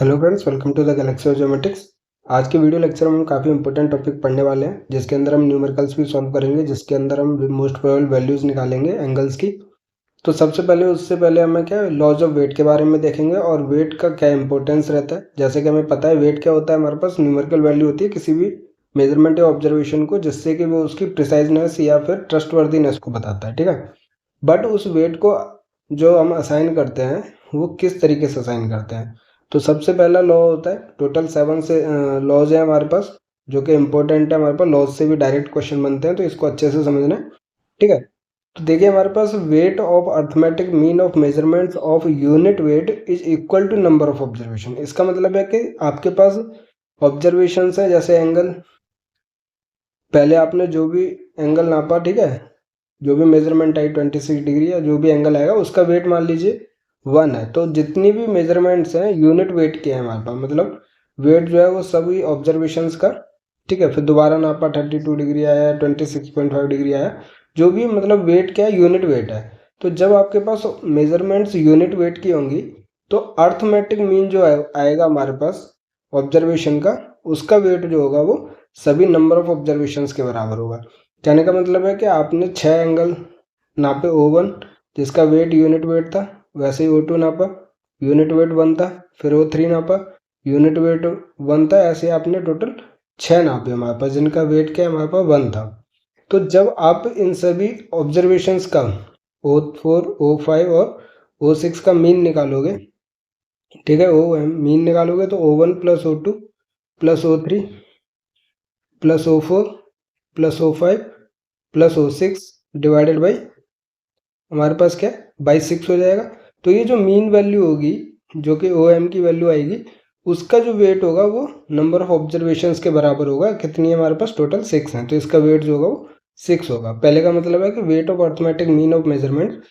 Hello friends, welcome to the galaxy of geometrics. आज के video lecture में हम काफ़ी इंपॉर्टेंट टॉपिक पढ़ने वाले हैं, जिसके अंदर हम न्यूमेरिकल्स भी सॉल्व करेंगे, जिसके अंदर हम मोस्ट प्रोबेबल वैल्यूज़ निकालेंगे एंगल्स की। तो सबसे पहले उससे पहले हमें क्या लॉज ऑफ वेट के बारे में देखेंगे और वेट का क्या इंपॉर्टेंस रहता है। जैसे कि हमें पता है वेट क्या होता है, हमारे पास न्यूमेरिकल वैल्यू होती है किसी भी मेजरमेंट या ऑब्जर्वेशन को, जिससे कि वो उसकी प्रिसाइजनेस या फिर ट्रस्टवर्दीनेस को बताता है, ठीक है। बट उस वेट को जो हम असाइन करते हैं वो किस तरीके से असाइन करते हैं। तो सबसे पहला लॉ होता है, टोटल 7 से लॉज है हमारे पास, जो कि इंपॉर्टेंट है। हमारे पास लॉज से भी डायरेक्ट क्वेश्चन बनते हैं, तो इसको अच्छे से समझना है, ठीक है। तो देखिए हमारे पास weight of arithmetic mean of measurements of unit weight is equal to number of observation. इसका मतलब है कि आपके पास ऑब्जर्वेशन है, जैसे एंगल, पहले आपने जो भी एंगल नापा, ठीक है, जो भी मेजरमेंट आई 26 डिग्री या जो भी एंगल आएगा उसका वेट मान लीजिए 1 है। तो जितनी भी मेजरमेंट्स हैं यूनिट वेट के हैं हमारे पास, मतलब वेट जो है वो सभी ऑब्जर्वेशंस का, ठीक है। फिर दोबारा नापा 32 डिग्री आया, 26.5 डिग्री आया, जो भी मतलब वेट क्या है, यूनिट वेट है। तो जब आपके पास मेजरमेंट्स यूनिट वेट की होंगी तो अर्थमेटिक मीन जो आएगा हमारे पास ऑब्जर्वेशन का, उसका वेट जो होगा वो सभी नंबर ऑफ ऑब्जर्वेशंस के बराबर होगा। कहने का मतलब है कि आपने 6 एंगल नापे O1 जिसका वेट यूनिट वेट था, वैसे ही O2 नापा, यूनिट वेट 1 था, फिर O3 नापा, यूनिट वेट 1 था, ऐसे आपने टोटल 6 नापे हमारे पास, जिनका वेट क्या है हमारे पास 1 था। तो जब आप इन सभी ऑब्जर्वेशंस का O4, O5 और O6 का मीन निकालोगे, ठीक है, मीन निकालोगे तो O1 plus O2 plus O3 plus O4 plus O5 plus O6 divided by हमारे पास क्या बाई 6 हो जाएगा। तो ये जो मीन वैल्यू होगी, जो कि OM की वैल्यू आएगी, उसका जो वेट होगा वो नंबर ऑफ ऑब्जर्वेशंस के बराबर होगा। कितनी है हमारे पास, टोटल 6 हैं, तो इसका वेट जो होगा वो 6 होगा। पहले का मतलब है कि weight of arithmetic mean of measurement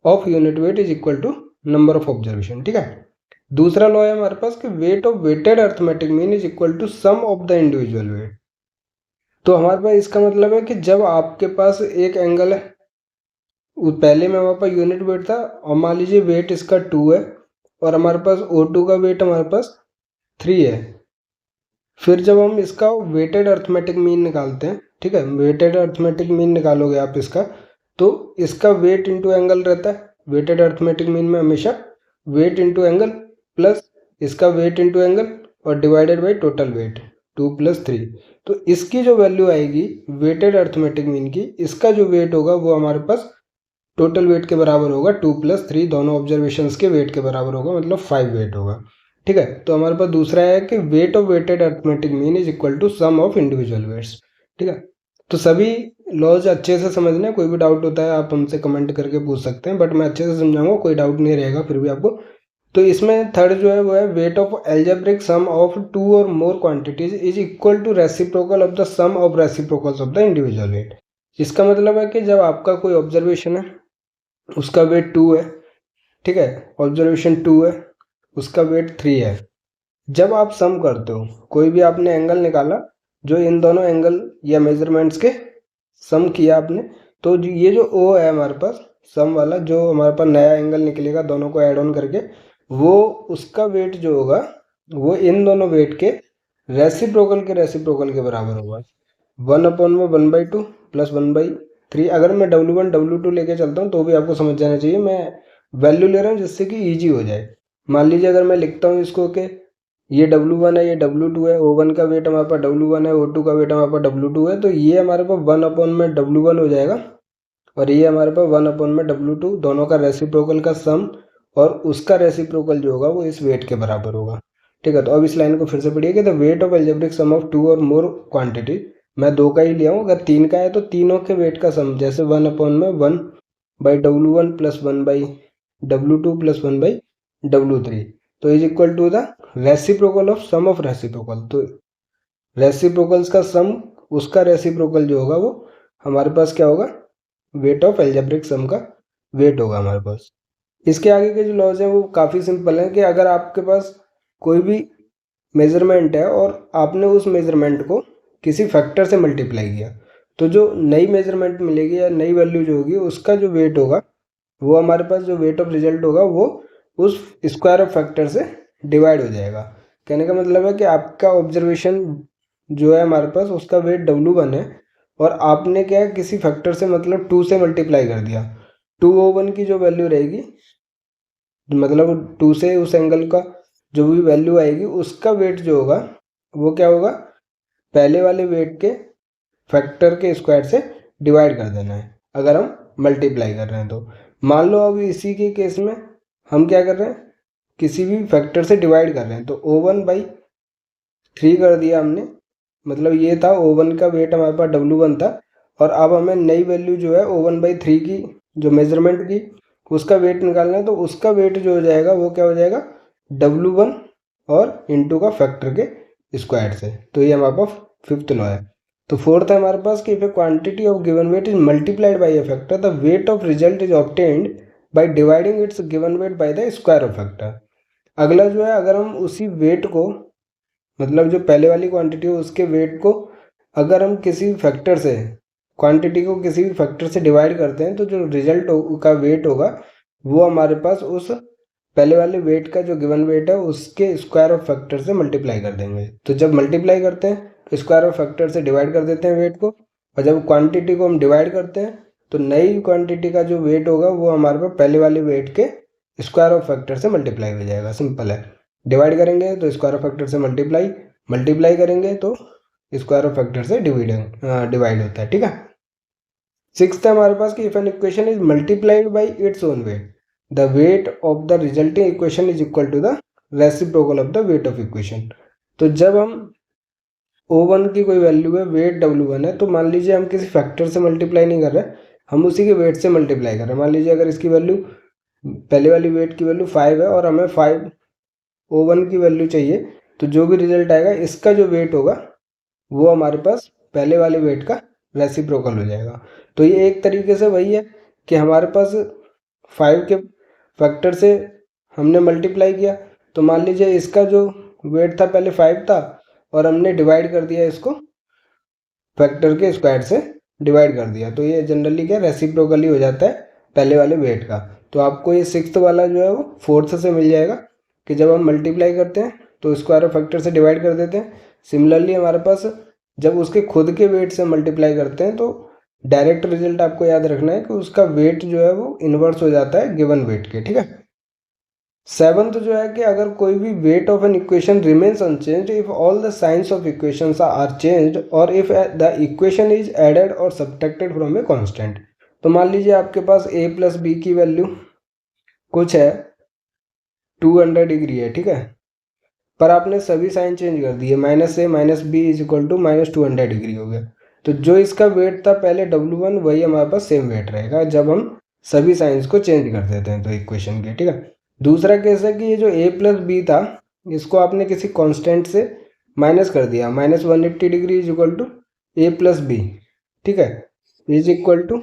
of unit weight is equal to number of observation, ठीक है। दूसरा लॉ है हमारे पास कि weight of weighted arithmetic mean is equal to sum of the individual weight. तो हमारे पास इसका मतलब है कि जब आपके पास एक एंगल है, पहले में हमारे पास यूनिट वेट था और मान लीजिए वेट इसका 2 है और हमारे पास O2 का वेट हमारे पास 3 है। फिर जब हम इसका वेटेड अर्थमेटिक मीन निकालते हैं, ठीक है, वेटेड अर्थमेटिक मीन निकालोगे आप इसका, तो इसका वेट इंटू एंगल रहता है। वेटेड अर्थमेटिक मीन में हमेशा वेट इंटू एंगल प्लस इसका वेट इंटू एंगल और डिवाइडेड बाई टोटल वेट 2 + 3। तो इसकी जो वैल्यू आएगी वेटेड अर्थमेटिक मीन की, इसका जो वेट होगा वो हमारे पास टोटल वेट के बराबर होगा 2 + 3, दोनों ऑब्जर्वेशंस के वेट के बराबर होगा, मतलब 5 वेट होगा, ठीक है। तो हमारे पास दूसरा है कि weight of weighted arithmetic mean is equal to sum of individual weights, ठीक है। तो सभी लॉज अच्छे से समझने, कोई भी डाउट होता है आप हमसे कमेंट करके पूछ सकते हैं, बट मैं अच्छे से समझाऊंगा, कोई डाउट नहीं रहेगा फिर भी आपको। तो इसमें थर्ड जो है वो है weight of algebraic sum of 2 और more quantities is equal to reciprocal of the sum of reciprocals of the individual weight. इसका मतलब है कि जब आपका कोई ऑब्जर्वेशन है उसका वेट 2 है, ठीक है, ऑब्जर्वेशन 2 है, उसका वेट 3 है। जब आप सम करते हो, कोई भी आपने एंगल निकाला जो इन दोनों एंगल या मेजरमेंट्स के सम किया आपने, तो ये जो O है हमारे पास सम वाला, जो हमारे पास नया एंगल निकलेगा दोनों को ऐड ऑन करके, वो उसका वेट जो होगा वो इन दोनों वेट के रेसिप्रोकल के बराबर होगा। 1/1/2 प्लस 1/3। अगर मैं W1 W2 लेके चलता हूँ तो भी आपको समझ जाना चाहिए, मैं वैल्यू ले रहा हूँ जिससे कि ईजी हो जाए। मान लीजिए अगर मैं लिखता हूँ इसको कि ये W1 है, ये W2 है, O1 का वेट हमारे पास W1 है, O2 का वेट हमारे पास W2 है, तो ये हमारे पास 1/W1 हो जाएगा और ये हमारे पास 1/W2, दोनों का रेसिप्रोकल का सम और उसका रेसिप्रोकल जो होगा वो इस वेट के बराबर होगा, ठीक है। तो अब इस लाइन को फिर से पढ़िए कि the weight of algebraic sum of 2 और मोर क्वांटिटी, मैं 2 का ही लिया हूँ, अगर 3 का है तो तीनों के वेट का सम, जैसे 1/1/W1 plus 1/W2 plus 1/W3, तो is equal to the reciprocal of sum of reciprocal. तो रेसिप्रोकल्स का सम, उसका रेसिप्रोकल जो होगा वो हमारे पास क्या होगा, वेट ऑफ एल्जेब्रिक सम का वेट होगा हमारे पास। इसके आगे के जो लॉज हैं वो काफ़ी सिंपल हैं कि अगर आपके पास कोई भी मेजरमेंट है और आपने उस मेजरमेंट को किसी फैक्टर से मल्टीप्लाई किया, तो जो नई मेजरमेंट मिलेगी या नई वैल्यू जो होगी उसका जो वेट होगा वो हमारे पास, जो वेट ऑफ रिजल्ट होगा वो उस स्क्वायर ऑफ फैक्टर से डिवाइड हो जाएगा। कहने का मतलब है कि आपका ऑब्जर्वेशन जो है हमारे पास उसका वेट W1 है और आपने क्या है किसी फैक्टर से मतलब 2 से मल्टीप्लाई कर दिया। 2O1 की जो वैल्यू रहेगी मतलब 2 से उस एंगल का जो भी वैल्यू आएगी उसका वेट जो होगा वो क्या होगा, पहले वाले वेट के फैक्टर के स्क्वायर से डिवाइड कर देना है अगर हम मल्टीप्लाई कर रहे हैं तो। मान लो अब इसी के केस में हम क्या कर रहे हैं, किसी भी फैक्टर से डिवाइड कर रहे हैं तो O1/3 कर दिया हमने, मतलब ये था O1 का वेट हमारे पास W1 था और अब हमें नई वैल्यू जो है O1/3 की जो मेजरमेंट की उसका वेट निकालना है। तो उसका वेट जो हो जाएगा वो क्या हो जाएगा, W1 और इंटू का फैक्टर के स्क्वायर से। तो ये हमारे पास फिफ्थ लॉ है। तो फोर्थ है हमारे पास कि if A quantity of given weight is multiplied by A factor the weight of result is obtained by dividing it's given weight by the square of factor. अगला जो है अगर हम उसी वेट को मतलब जो पहले वाली क्वांटिटी हो उसके वेट को अगर हम किसी फैक्टर से क्वांटिटी को किसी भी फैक्टर से डिवाइड करते हैं तो जो रिजल्ट का वेट होगा वो हमारे पास उस पहले वाले वेट का जो गिवन वेट है उसके स्क्वायर ऑफ फैक्टर से मल्टीप्लाई कर देंगे। तो जब मल्टीप्लाई करते हैं तो स्क्वायर ऑफ फैक्टर से डिवाइड कर देते हैं वेट को, और जब क्वांटिटी को हम डिवाइड करते हैं तो नई क्वांटिटी का जो वेट होगा वो हमारे पास पहले वाले वेट के स्क्वायर ऑफ फैक्टर से मल्टीप्लाई हो जाएगा। सिंपल है, डिवाइड करेंगे तो स्क्वायर ऑफ फैक्टर से मल्टीप्लाई करेंगे तो स्क्वायर ऑफ फैक्टर से डिवाइड होता है। ठीक है। सिक्स्थ है हमारे पास कि if an equation is multiplied by its own weight the weight of the resulting equation is equal to the reciprocal of the weight of equation. तो जब हम O1 की कोई वैल्यू है, वेट W1 है, तो मान लीजिए हम किसी फैक्टर से मल्टीप्लाई नहीं कर रहे, हम उसी के वेट से मल्टीप्लाई कर रहे हैं। मान लीजिए अगर इसकी वैल्यू पहले वाली वेट की वैल्यू 5 है और हमें 5 O1 की वैल्यू चाहिए, तो जो भी रिजल्ट आएगा इसका जो वेट होगा वो हमारे पास पहले वाले वेट का रेसिप्रोकल हो जाएगा। तो ये एक तरीके से वही है कि हमारे पास 5 के फैक्टर से हमने मल्टीप्लाई किया, तो मान लीजिए इसका जो वेट था पहले 5 था और हमने डिवाइड कर दिया इसको फैक्टर के स्क्वायर से डिवाइड कर दिया, तो ये जनरली क्या रेसिप्रोकली हो जाता है पहले वाले वेट का। तो आपको ये सिक्स्थ वाला जो है वो फोर्थ से मिल जाएगा कि जब हम मल्टीप्लाई करते हैं तो स्क्वायर ऑफ फैक्टर से डिवाइड कर देते हैं। सिमिलरली हमारे पास जब उसके खुद के वेट से मल्टीप्लाई करते हैं तो डायरेक्ट रिजल्ट आपको याद रखना है कि उसका वेट जो है वो इन्वर्स हो जाता है गिवन वेट के। ठीक है। सेवंथ जो है कि अगर कोई भी weight of an equation remains unchanged if all the signs of equations are changed और if the equation is added और सब्ट्रैक्टेड फ्रॉम ए कांस्टेंट। तो मान लीजिए आपके पास a प्लस बी की वैल्यू कुछ है 200 डिग्री है, ठीक है, पर आपने सभी साइन चेंज कर दिए, -a minus B is equal to -200 degree हो गया। तो जो इसका वेट था पहले W1 वही हमारे पास सेम वेट रहेगा जब हम सभी साइंस को चेंज कर देते हैं तो इक्वेशन के। ठीक है। दूसरा केस है कि ये जो a प्लस बी था इसको आपने किसी कांस्टेंट से माइनस कर दिया, -180 degree is equal to a plus B, ठीक है, is equal to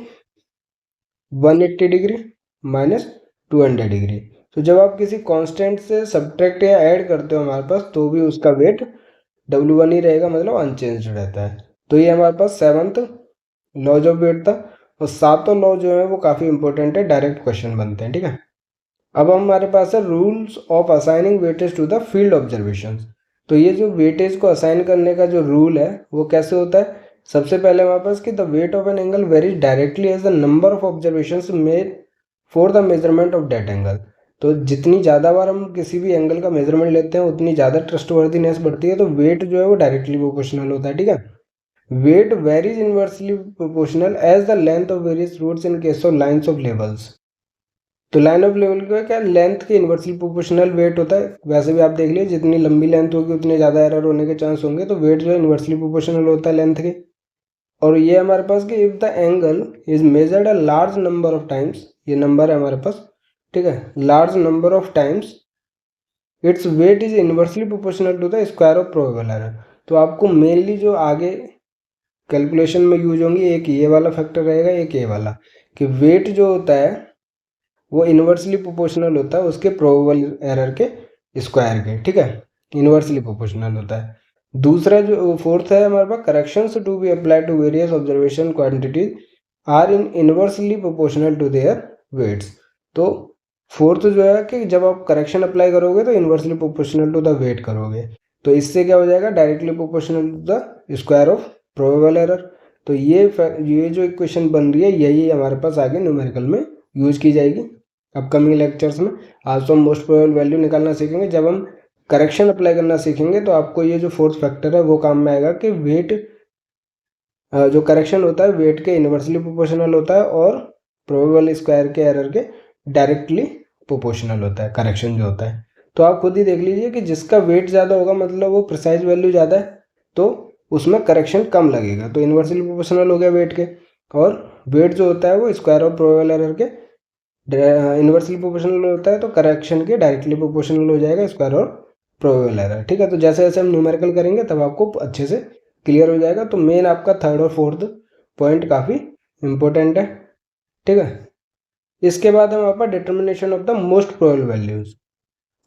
180 degree -200 degree. तो जब आप किसी कांस्टेंट से सब्ट्रैक्ट या ऐड करते हो हमारे पास तो भी उसका वेट W1 ही रहेगा, मतलब अनचेंज रहता है। तो ये हमारे पास सेवंथ लॉज ऑफ वेट था। और सातों लॉ जो है वो काफ़ी इंपॉर्टेंट है, डायरेक्ट क्वेश्चन बनते हैं। ठीक है। अब हमारे पास है rules of assigning weightage to the field observation. तो ये जो वेटेज को असाइन करने का जो रूल है वो कैसे होता है, सबसे पहले हमारे पास कि the weight of an angle varies directly as the number of observations made for the measurement of that angle. तो जितनी ज़्यादा बार हम किसी भी एंगल का मेजरमेंट लेते हैं उतनी ज़्यादा ट्रस्टवर्दीनेस बढ़ती है, तो वेट जो है वो डायरेक्टली प्रोपोर्शनल होता है। ठीक है। Weight varies inversely proportional as the length of various routes in case of lines of levels. तो लाइन ऑफ लेवल का क्या लेंथ के इन्वर्सली प्रोपोर्शनल वेट होता है। वैसे भी आप देख लीजिए जितनी लंबी लेंथ होगी उतने ज़्यादा एरर होने के चांस होंगे, तो वेट जो है इन्वर्सली प्रोपोर्शनल होता है लेंथ के। और ये हमारे पास कि if the angle is measured a large number of times, ये नंबर है हमारे पास, ठीक है, large number of times its weight is inversely proportional to the square of probable error. तो आपको मेनली जो आगे कैलकुलेशन में यूज होंगी एक ये वाला फैक्टर रहेगा, एक ये वाला, कि वेट जो होता है वो इन्वर्सली प्रोपोर्शनल होता है उसके प्रोबेबल एरर के स्क्वायर के। ठीक है, इन्वर्सली प्रोपोर्शनल होता है। दूसरा जो फोर्थ है हमारे पास corrections to be apply to various observation quantities are in inversely proportional to their weights. तो फोर्थ जो है कि जब आप करेक्शन अप्लाई करोगे तो inversely proportional to the weight करोगे, तो इससे क्या हो जाएगा, directly proportional to the square of probable error. तो ये जो इक्वेशन बन रही है यही हमारे पास आगे न्यूमेरिकल में यूज की जाएगी अपकमिंग लेक्चर्स में। आज तो हम मोस्ट प्रोबेबल वैल्यू निकालना सीखेंगे। जब हम करेक्शन अप्लाई करना सीखेंगे तो आपको ये जो फोर्थ फैक्टर है वो काम में आएगा कि वेट जो करेक्शन होता है वेट के इन्वर्सली प्रोपोर्शनल होता है और प्रोबेबल स्क्वायर के एरर के डायरेक्टली प्रोपोर्शनल होता है करेक्शन जो होता है। तो आप खुद ही देख लीजिए कि जिसका वेट ज़्यादा होगा मतलब वो प्रिसाइज वैल्यू ज़्यादा है तो उसमें करेक्शन कम लगेगा, तो इन्वर्सली प्रोपोर्शनल हो गया वेट के। और वेट जो होता है वो स्क्वायर ऑफ प्रोबेबल एरर के इन्वर्सली प्रोपोर्शनल होता है, तो करेक्शन के डायरेक्टली प्रोपोर्शनल हो जाएगा स्क्वायर ऑफ प्रोबेबल एरर। ठीक है, तो जैसे जैसे हम न्यूमेरिकल करेंगे तब आपको अच्छे से क्लियर हो जाएगा। तो मेन आपका थर्ड और फोर्थ पॉइंट काफ़ी इंपॉर्टेंट है। ठीक है, इसके बाद हम आपका determination of the most probable values.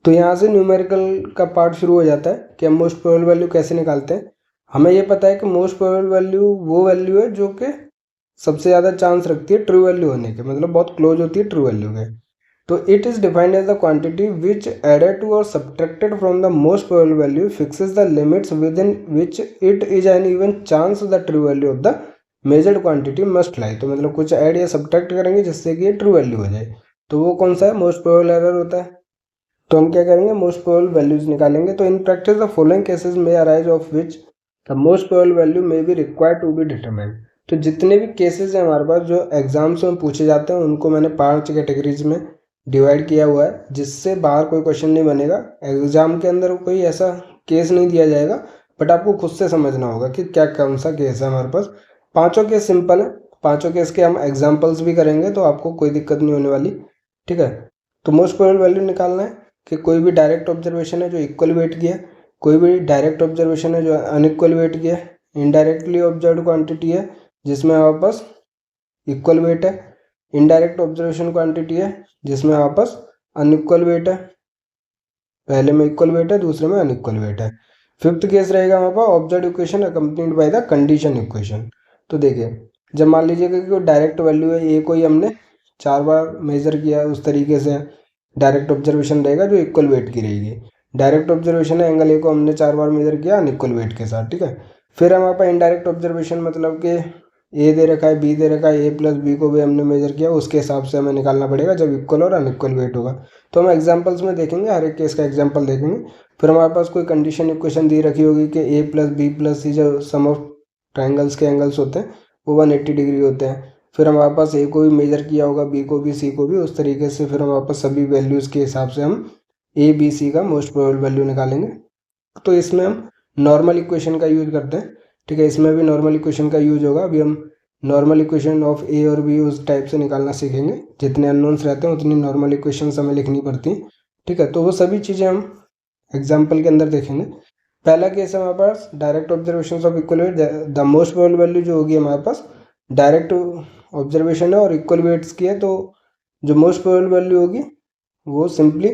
तो यहाँ से न्यूमेरिकल का पार्ट शुरू हो जाता है कि हम मोस्ट प्रोबेबल वैल्यू कैसे निकालते हैं। हमें ये पता है कि मोस्ट प्रोबेबल वैल्यू वो वैल्यू है जो कि सबसे ज़्यादा चांस रखती है ट्रू वैल्यू होने के, मतलब बहुत क्लोज होती है ट्रू वैल्यू के। तो it is defined as the quantity which added to और subtracted from the most probable value fixes the limits within which it is an even chance the true value of the measured quantity must lie. तो मतलब कुछ add या subtract करेंगे जिससे कि ये true value हो जाए, तो वो कौन सा है, मोस्ट प्रोबेबल एरर होता है। तो हम क्या करेंगे, मोस्ट प्रोबेबल वैल्यूज निकालेंगे। तो in practice the following cases may arise of which the most probable value may be required to be determined. तो जितने भी केसेस हैं हमारे पास जो एग्जाम्स में पूछे जाते हैं उनको मैंने 5 कैटेगरीज में डिवाइड किया हुआ है, जिससे बाहर कोई क्वेश्चन नहीं बनेगा। एग्जाम के अंदर कोई ऐसा केस नहीं दिया जाएगा, बट आपको खुद से समझना होगा कि क्या कौन सा केस है हमारे पास। 5 केस सिंपल है, 5 केस के हम एग्जाम्पल्स भी करेंगे तो आपको कोई दिक्कत नहीं होने वाली। ठीक है, तो मोस्ट प्रोबेबल वैल्यू निकालना है कि कोई भी डायरेक्ट ऑब्जर्वेशन है जो इक्वल वेट की है, कोई भी डायरेक्ट ऑब्जर्वेशन है जो अनइक्वल वेट की है, इनडायरेक्टली ऑब्जर्व्ड क्वांटिटी है जिसमें हमारे पास इक्वल वेट है, इनडायरेक्ट ऑब्जर्वेशन क्वांटिटी है जिसमें हमारे पास अनइक्वल वेट है, पहले में इक्वल वेट है दूसरे में अनइक्वल वेट है। फिफ्थ केस रहेगा हमारे पास observed equation accompanied by the condition equation. तो देखिए, जब मान लीजिएगा कि डायरेक्ट वैल्यू है ए को ही हमने 4 बार मेजर किया, उस तरीके से डायरेक्ट ऑब्जर्वेशन रहेगा जो इक्वल वेट की रहेगी। डायरेक्ट ऑब्जर्वेशन है एंगल ए को हमने 4 बार मेजर किया अनइक्वल वेट के साथ। ठीक है, फिर हमारे पास इनडायरेक्ट ऑब्जर्वेशन मतलब कि ए दे रखा है बी दे रखा है, ए प्लस बी को भी हमने मेजर किया, उसके हिसाब से हमें निकालना पड़ेगा जब इक्वल और अनइक्वल वेट होगा। तो हम एग्जांपल्स में देखेंगे, हर एक केस का एग्जांपल देखेंगे। फिर हमारे पास कोई कंडीशन इक्वेशन दी रखी होगी कि ए प्लस बी प्लस सी जो सम ऑफ ट्राइंगल्स के एंगल्स होते हैं वो 180 डिग्री होते हैं। फिर हमारे पास ए को भी मेजर किया होगा, बी को भी, सी को भी, उस तरीके से फिर हमारे पास सभी वैल्यूज़ के हिसाब से हम ए बी सी का मोस्ट प्रोबेबल वैल्यू निकालेंगे। तो इसमें हम नॉर्मल इक्वेशन का यूज करते हैं। ठीक है, इसमें भी नॉर्मल इक्वेशन का यूज होगा। अभी हम नॉर्मल इक्वेशन ऑफ ए और बी उस टाइप से निकालना सीखेंगे। जितने अननोन्स रहते हैं उतनी नॉर्मल इक्वेशंस हमें लिखनी पड़ती हैं। ठीक है, तो वो सभी चीज़ें हम एग्जाम्पल के अंदर देखेंगे। पहला केस है हमारे पास direct observation of equal weight. The most probable value जो होगी हमारे पास डायरेक्ट ऑब्जर्वेशन है और इक्वल वेट्स की है, तो जो मोस्ट प्रोबेबल वैल्यू होगी वो सिंपली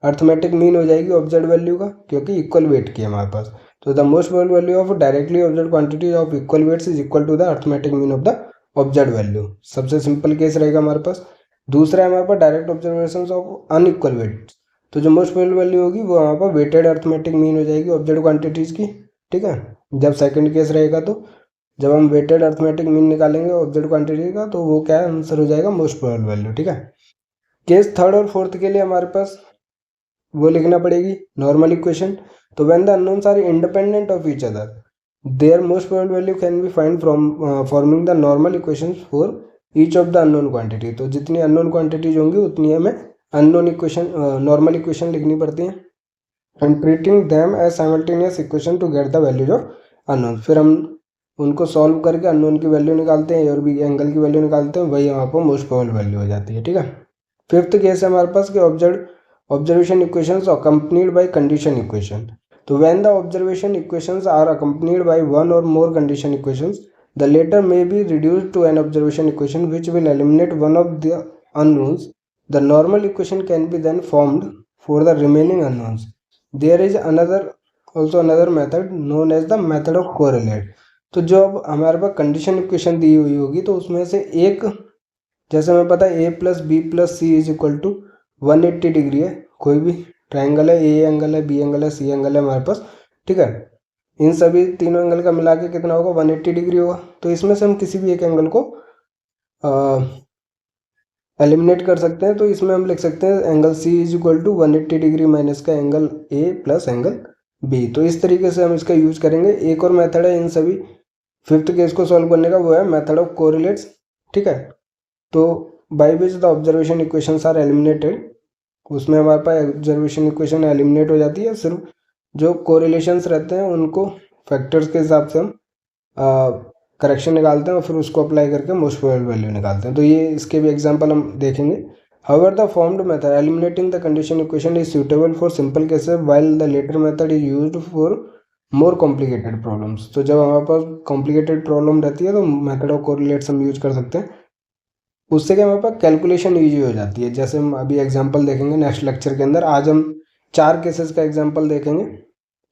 अर्थमेटिक मीन हो जाएगी ऑब्जर्व वैल्यू का, क्योंकि इक्वल वेट की है हमारे पास। तो the most probable value of directly observe quantity of equal weights is equal to the arithmetic mean of the observe value. सबसे सिंपल केस रहेगा हमारे पास। दूसरा है हमारे पास direct observation of unequal weights. तो जो मोस्ट प्रोबेबल वैल्यू होगी वो हमारे पास वेटेड अर्थमेटिक मीन हो जाएगी ऑब्जर्व क्वांटिटीज की। ठीक है, जब सेकंड केस रहेगा तो जब हम वेटेड अर्थमेटिक मीन निकालेंगे ऑब्जर्व क्वांटिटी का तो वो क्या आंसर हो जाएगा, मोस्ट प्रोबेबल वैल्यू। ठीक है, केस थर्ड और फोर्थ के लिए हमारे पास वो लिखना पड़ेगी नॉर्मल इक्वेशन। तो when the unknowns are independent of each other their most probable value can be find from forming the normal equations for each of the unknown quantity. तो जितनी अननोन क्वांटिटीज होंगी उतनी हमें अननोन इक्वेशन नॉर्मल इक्वेशन लिखनी पड़ती हैं and treating them as simultaneous equation to get the values of unknown. फिर हम उनको सॉल्व करके अननोन की वैल्यू निकालते हैं और भी एंगल की वैल्यू निकालते हैं, वही यहाँ पर मोस्ट प्रोबेबल वैल्यू हो जाती है। ठीक है, फिफ्थ केस है हमारे पास कि observation equations accompanied by condition equation. तो when the observation equations are accompanied by one और more condition equations the latter may be reduced to an observation equation which will eliminate one of the unknowns. The normal equation can be then formed for the remaining unknowns. There is another method known as the method of correlate. तो जो अब हमारे पास condition equation दी हुई होगी तो उसमें से एक, जैसे हमें पता है A plus B plus C is equal to 180 degree है, कोई भी ट्राइंगल है, ए एंगल है, बी एंगल है, सी एंगल है हमारे पास, ठीक है। इन सभी तीनों एंगल का मिला के कितना होगा, 180 डिग्री होगा। तो इसमें से हम किसी भी एक एंगल को एलिमिनेट कर सकते हैं। तो इसमें हम लिख सकते हैं angle C is equal to 180 degree minus का angle A plus angle B. तो इस तरीके से हम इसका यूज करेंगे। एक और मेथड है इन सभी फिफ्थ केस को सॉल्व करने का, वो है मेथड ऑफ कोरिलेट्स, ठीक है। तो by which the observation equations are eliminated, उसमें हमारे पास ऑब्जर्वेशन इक्वेशन एलिमिनेट हो जाती है, सिर्फ जो कोरिलेशंस रहते हैं उनको फैक्टर्स के हिसाब से हम करेक्शन निकालते हैं और फिर उसको अप्लाई करके मोस्ट प्रोबेबल वैल्यू निकालते हैं। तो ये इसके भी एग्जांपल हम देखेंगे। However the formed method eliminating the condition equation is suitable for simple cases while the latter method is used for more complicated problems. तो जब हमारे पास कॉम्प्लिकेटेड प्रॉब्लम रहती है तो मेथड ऑफ कोरिलेट्स हम यूज कर सकते हैं, उससे क्या हमारे पास कैलकुलेशन ईजी हो जाती है। जैसे हम अभी एग्जांपल देखेंगे नेक्स्ट लेक्चर के अंदर। आज हम 4 केसेस का एग्जांपल देखेंगे,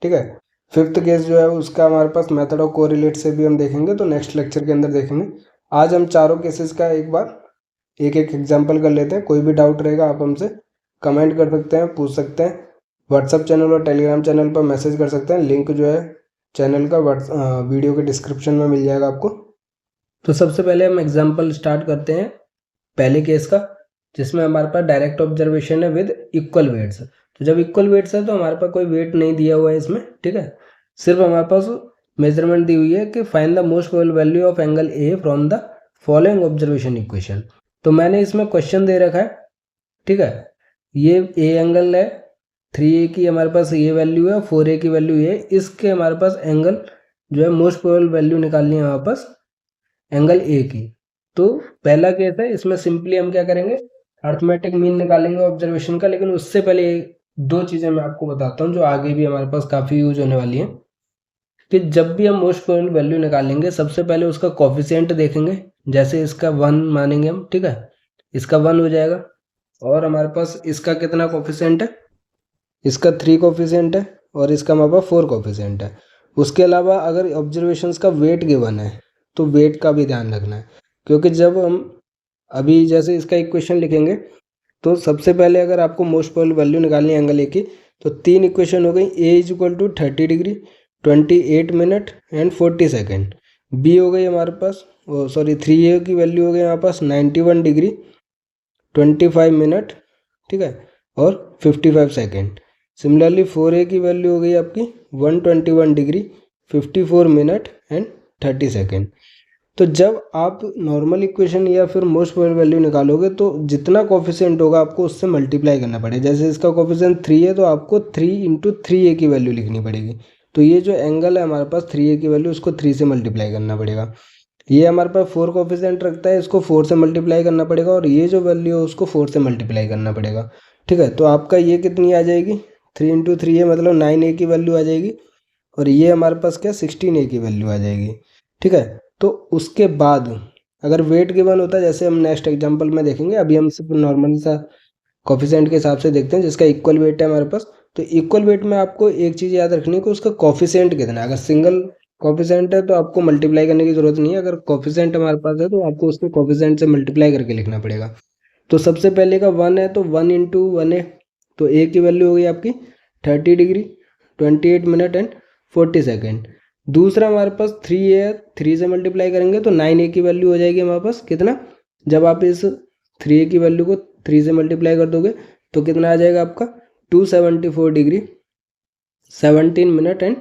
ठीक है। फिफ्थ केस जो है उसका हमारे पास मेथड ऑफ कोरिलेट से भी हम देखेंगे, तो नेक्स्ट लेक्चर के अंदर देखेंगे। आज हम चारों केसेस का एक बार एक एक एग्जांपल कर लेते हैं। कोई भी डाउट रहेगा आप हमसे कमेंट कर सकते हैं, पूछ सकते हैं। व्हाट्सअप चैनल और टेलीग्राम चैनल पर मैसेज कर सकते हैं। लिंक जो है चैनल का वीडियो के डिस्क्रिप्शन में मिल जाएगा आपको। तो सबसे पहले हम एग्जाम्पल स्टार्ट करते हैं पहले केस का, जिसमें हमारे पास डायरेक्ट ऑब्जर्वेशन है विद इक्वल वेट्स। तो जब इक्वल वेट्स है तो हमारे पास कोई वेट नहीं दिया हुआ है इसमें, ठीक है। सिर्फ हमारे पास मेजरमेंट दी हुई है कि find the most probable value of angle A from the following observation equation. तो मैंने इसमें क्वेश्चन दे रखा है, ठीक है। ये ए एंगल है, 3a की हमारे पास ये वैल्यू है, 4a की वैल्यू ये, इसके हमारे पास एंगल जो है मोस्ट प्रोबेबल वैल्यू निकालनी है हमारे पास एंगल ए की। तो पहला केस है, इसमें सिंपली हम क्या करेंगे, अर्थमेटिक मीन निकालेंगे ऑब्जर्वेशन का। लेकिन उससे पहले 2 चीज़ें मैं आपको बताता हूँ जो आगे भी हमारे पास काफ़ी यूज होने वाली हैं। कि जब भी हम मोस्ट प्रोबेबल वैल्यू निकालेंगे सबसे पहले उसका कोफिशिएंट देखेंगे। जैसे इसका 1 मानेंगे हम, ठीक है, इसका 1 हो जाएगा। और हमारे पास इसका कितना कोफिशिएंट है, इसका 3 कोफिशिएंट है, और इसका हमारे पास 4 कोफिशिएंट है। उसके अलावा अगर ऑब्जर्वेशंस का वेट गिवन है तो वेट का भी ध्यान रखना है, क्योंकि जब हम अभी जैसे इसका इक्वेशन लिखेंगे तो सबसे पहले अगर आपको मोस्ट प्रोबेबल वैल्यू निकालनी है एंगल ए की, तो 3 इक्वेशन हो गई। A is equal to 30 degree 28 minute and 40 second. B हो गई हमारे पास, सॉरी 3a की वैल्यू हो गई हमारे पास 91 डिग्री 25 मिनट, ठीक है, और 55 सेकेंड। सिमिलरली 4a की वैल्यू हो गई आपकी 121 डिग्री 54 मिनट एंड 30 सेकेंड। तो जब आप नॉर्मल इक्वेशन या फिर मोस्ट प्रोबेबल वैल्यू निकालोगे तो जितना कोफिशिएंट होगा आपको उससे मल्टीप्लाई करना पड़ेगा। जैसे इसका कोफिशिएंट 3 है तो आपको 3 × 3a की वैल्यू लिखनी पड़ेगी। तो ये जो एंगल है हमारे पास 3a की वैल्यू, उसको 3 से मल्टीप्लाई करना पड़ेगा। ये हमारे पास 4 कोफिशिएंट रखता है, इसको 4 से मल्टीप्लाई करना पड़ेगा। और ये जो वैल्यू है उसको 4 से मल्टीप्लाई करना पड़ेगा, ठीक है। तो आपका ये कितनी आ जाएगी, 3 × 3a मतलब 9a की वैल्यू आ जाएगी। और ये हमारे पास क्या 16a की वैल्यू आ जाएगी, ठीक है। तो उसके बाद अगर वेट गिवन होता है, जैसे हम नेक्स्ट एग्जांपल में देखेंगे, अभी हम सिर्फ नॉर्मल सा कोफिशिएंट के हिसाब से देखते हैं जिसका इक्वल वेट है हमारे पास। तो इक्वल वेट में आपको एक चीज़ याद रखनी है कि उसका कोफिशिएंट कितना है। अगर सिंगल कोफिशिएंट है तो आपको मल्टीप्लाई करने की ज़रूरत नहीं है। अगर कोफिशिएंट हमारे पास है तो आपको उसको कोफिशिएंट से मल्टीप्लाई करके लिखना पड़ेगा। तो सबसे पहले का 1 है तो 1 × 1 है, तो ए की वैल्यू हो गई आपकी 30 डिग्री 28 मिनट एंड 40 सेकेंड। दूसरा हमारे पास 3a है, 3 से मल्टीप्लाई करेंगे तो 9a की वैल्यू हो जाएगी हमारे पास कितना, जब आप इस 3a की वैल्यू को 3 से मल्टीप्लाई कर दोगे तो कितना आ जाएगा आपका 274 डिग्री 17 मिनट एंड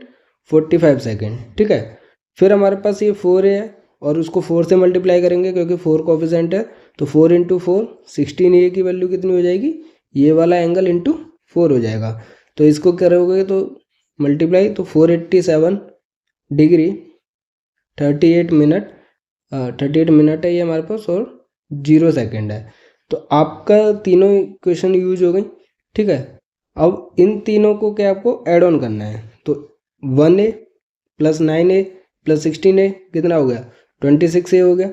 45 सेकेंड, ठीक है। फिर हमारे पास ये 4a है और उसको 4 से मल्टीप्लाई करेंगे क्योंकि 4 कोफिशिएंट है। तो 4 × 4 16a की वैल्यू कितनी हो जाएगी, ये वाला एंगल इंटू 4 हो जाएगा। तो इसको करोगे तो मल्टीप्लाई, तो 487 डिग्री 38 मिनट 38 मिनट है ये हमारे पास, और 0 सेकेंड है। तो आपका तीनों इक्वेशन यूज हो गई, ठीक है। अब इन तीनों को क्या आपको ऐड ऑन करना है। तो 1a + 9a + 16a कितना हो गया 26a हो गया।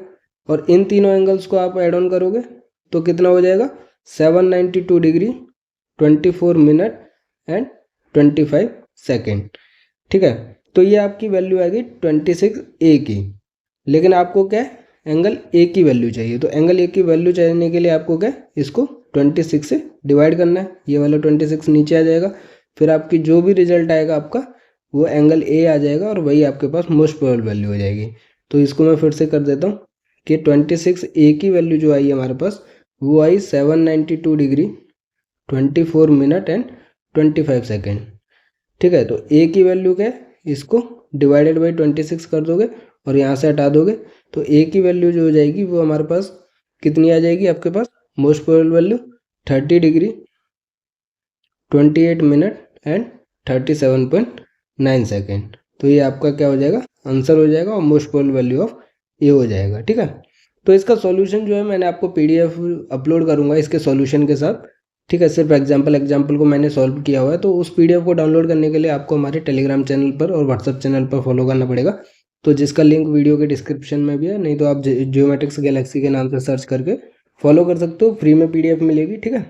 और इन तीनों एंगल्स को आप ऐड ऑन करोगे तो कितना हो जाएगा 792 डिग्री 24 मिनट एंड 25 सेकेंड, ठीक है। तो ये आपकी वैल्यू आएगी 26a की। लेकिन आपको क्या एंगल ए की वैल्यू चाहिए, तो एंगल ए की वैल्यू चाहिए के लिए आपको क्या इसको 26 से डिवाइड करना है, ये वाला 26 नीचे आ जाएगा। फिर आपकी जो भी रिजल्ट आएगा आपका वो एंगल ए आ जाएगा और वही आपके पास मोस्ट प्रोबेबल वैल्यू हो जाएगी। तो इसको मैं फिर से कर देता हूँ कि 26 ए की वैल्यू जो आई हमारे पास वो आई 792 डिग्री 24 मिनट एंड 25 सेकेंड। ठीक है, तो ए की वैल्यू क्या है, इसको डिवाइडेड बाई 26 कर दोगे और यहाँ से हटा दोगे तो ए की वैल्यू जो हो जाएगी वो हमारे पास कितनी आ जाएगी आपके पास most probable value 30 degree 28 minute and 37.9 second. तो ये आपका क्या हो जाएगा आंसर हो जाएगा और मोस्ट प्रोबेबल वैल्यू ऑफ ए हो जाएगा। ठीक है, तो इसका सॉल्यूशन जो है मैंने आपको पीडीएफ अपलोड करूंगा इसके सॉल्यूशन के साथ। ठीक है, सिर्फ एग्जाम्पल को मैंने सॉल्व किया हुआ है। तो उस पीडीएफ को डाउनलोड करने के लिए आपको हमारे टेलीग्राम चैनल पर और व्हाट्सअप चैनल पर फॉलो करना पड़ेगा, तो जिसका लिंक वीडियो के डिस्क्रिप्शन में भी है, नहीं तो आप जियोमेट्रिक्स गैलेक्सी के नाम से सर्च करके फॉलो कर सकते हो, फ्री में पीडीएफ मिलेगी। ठीक है,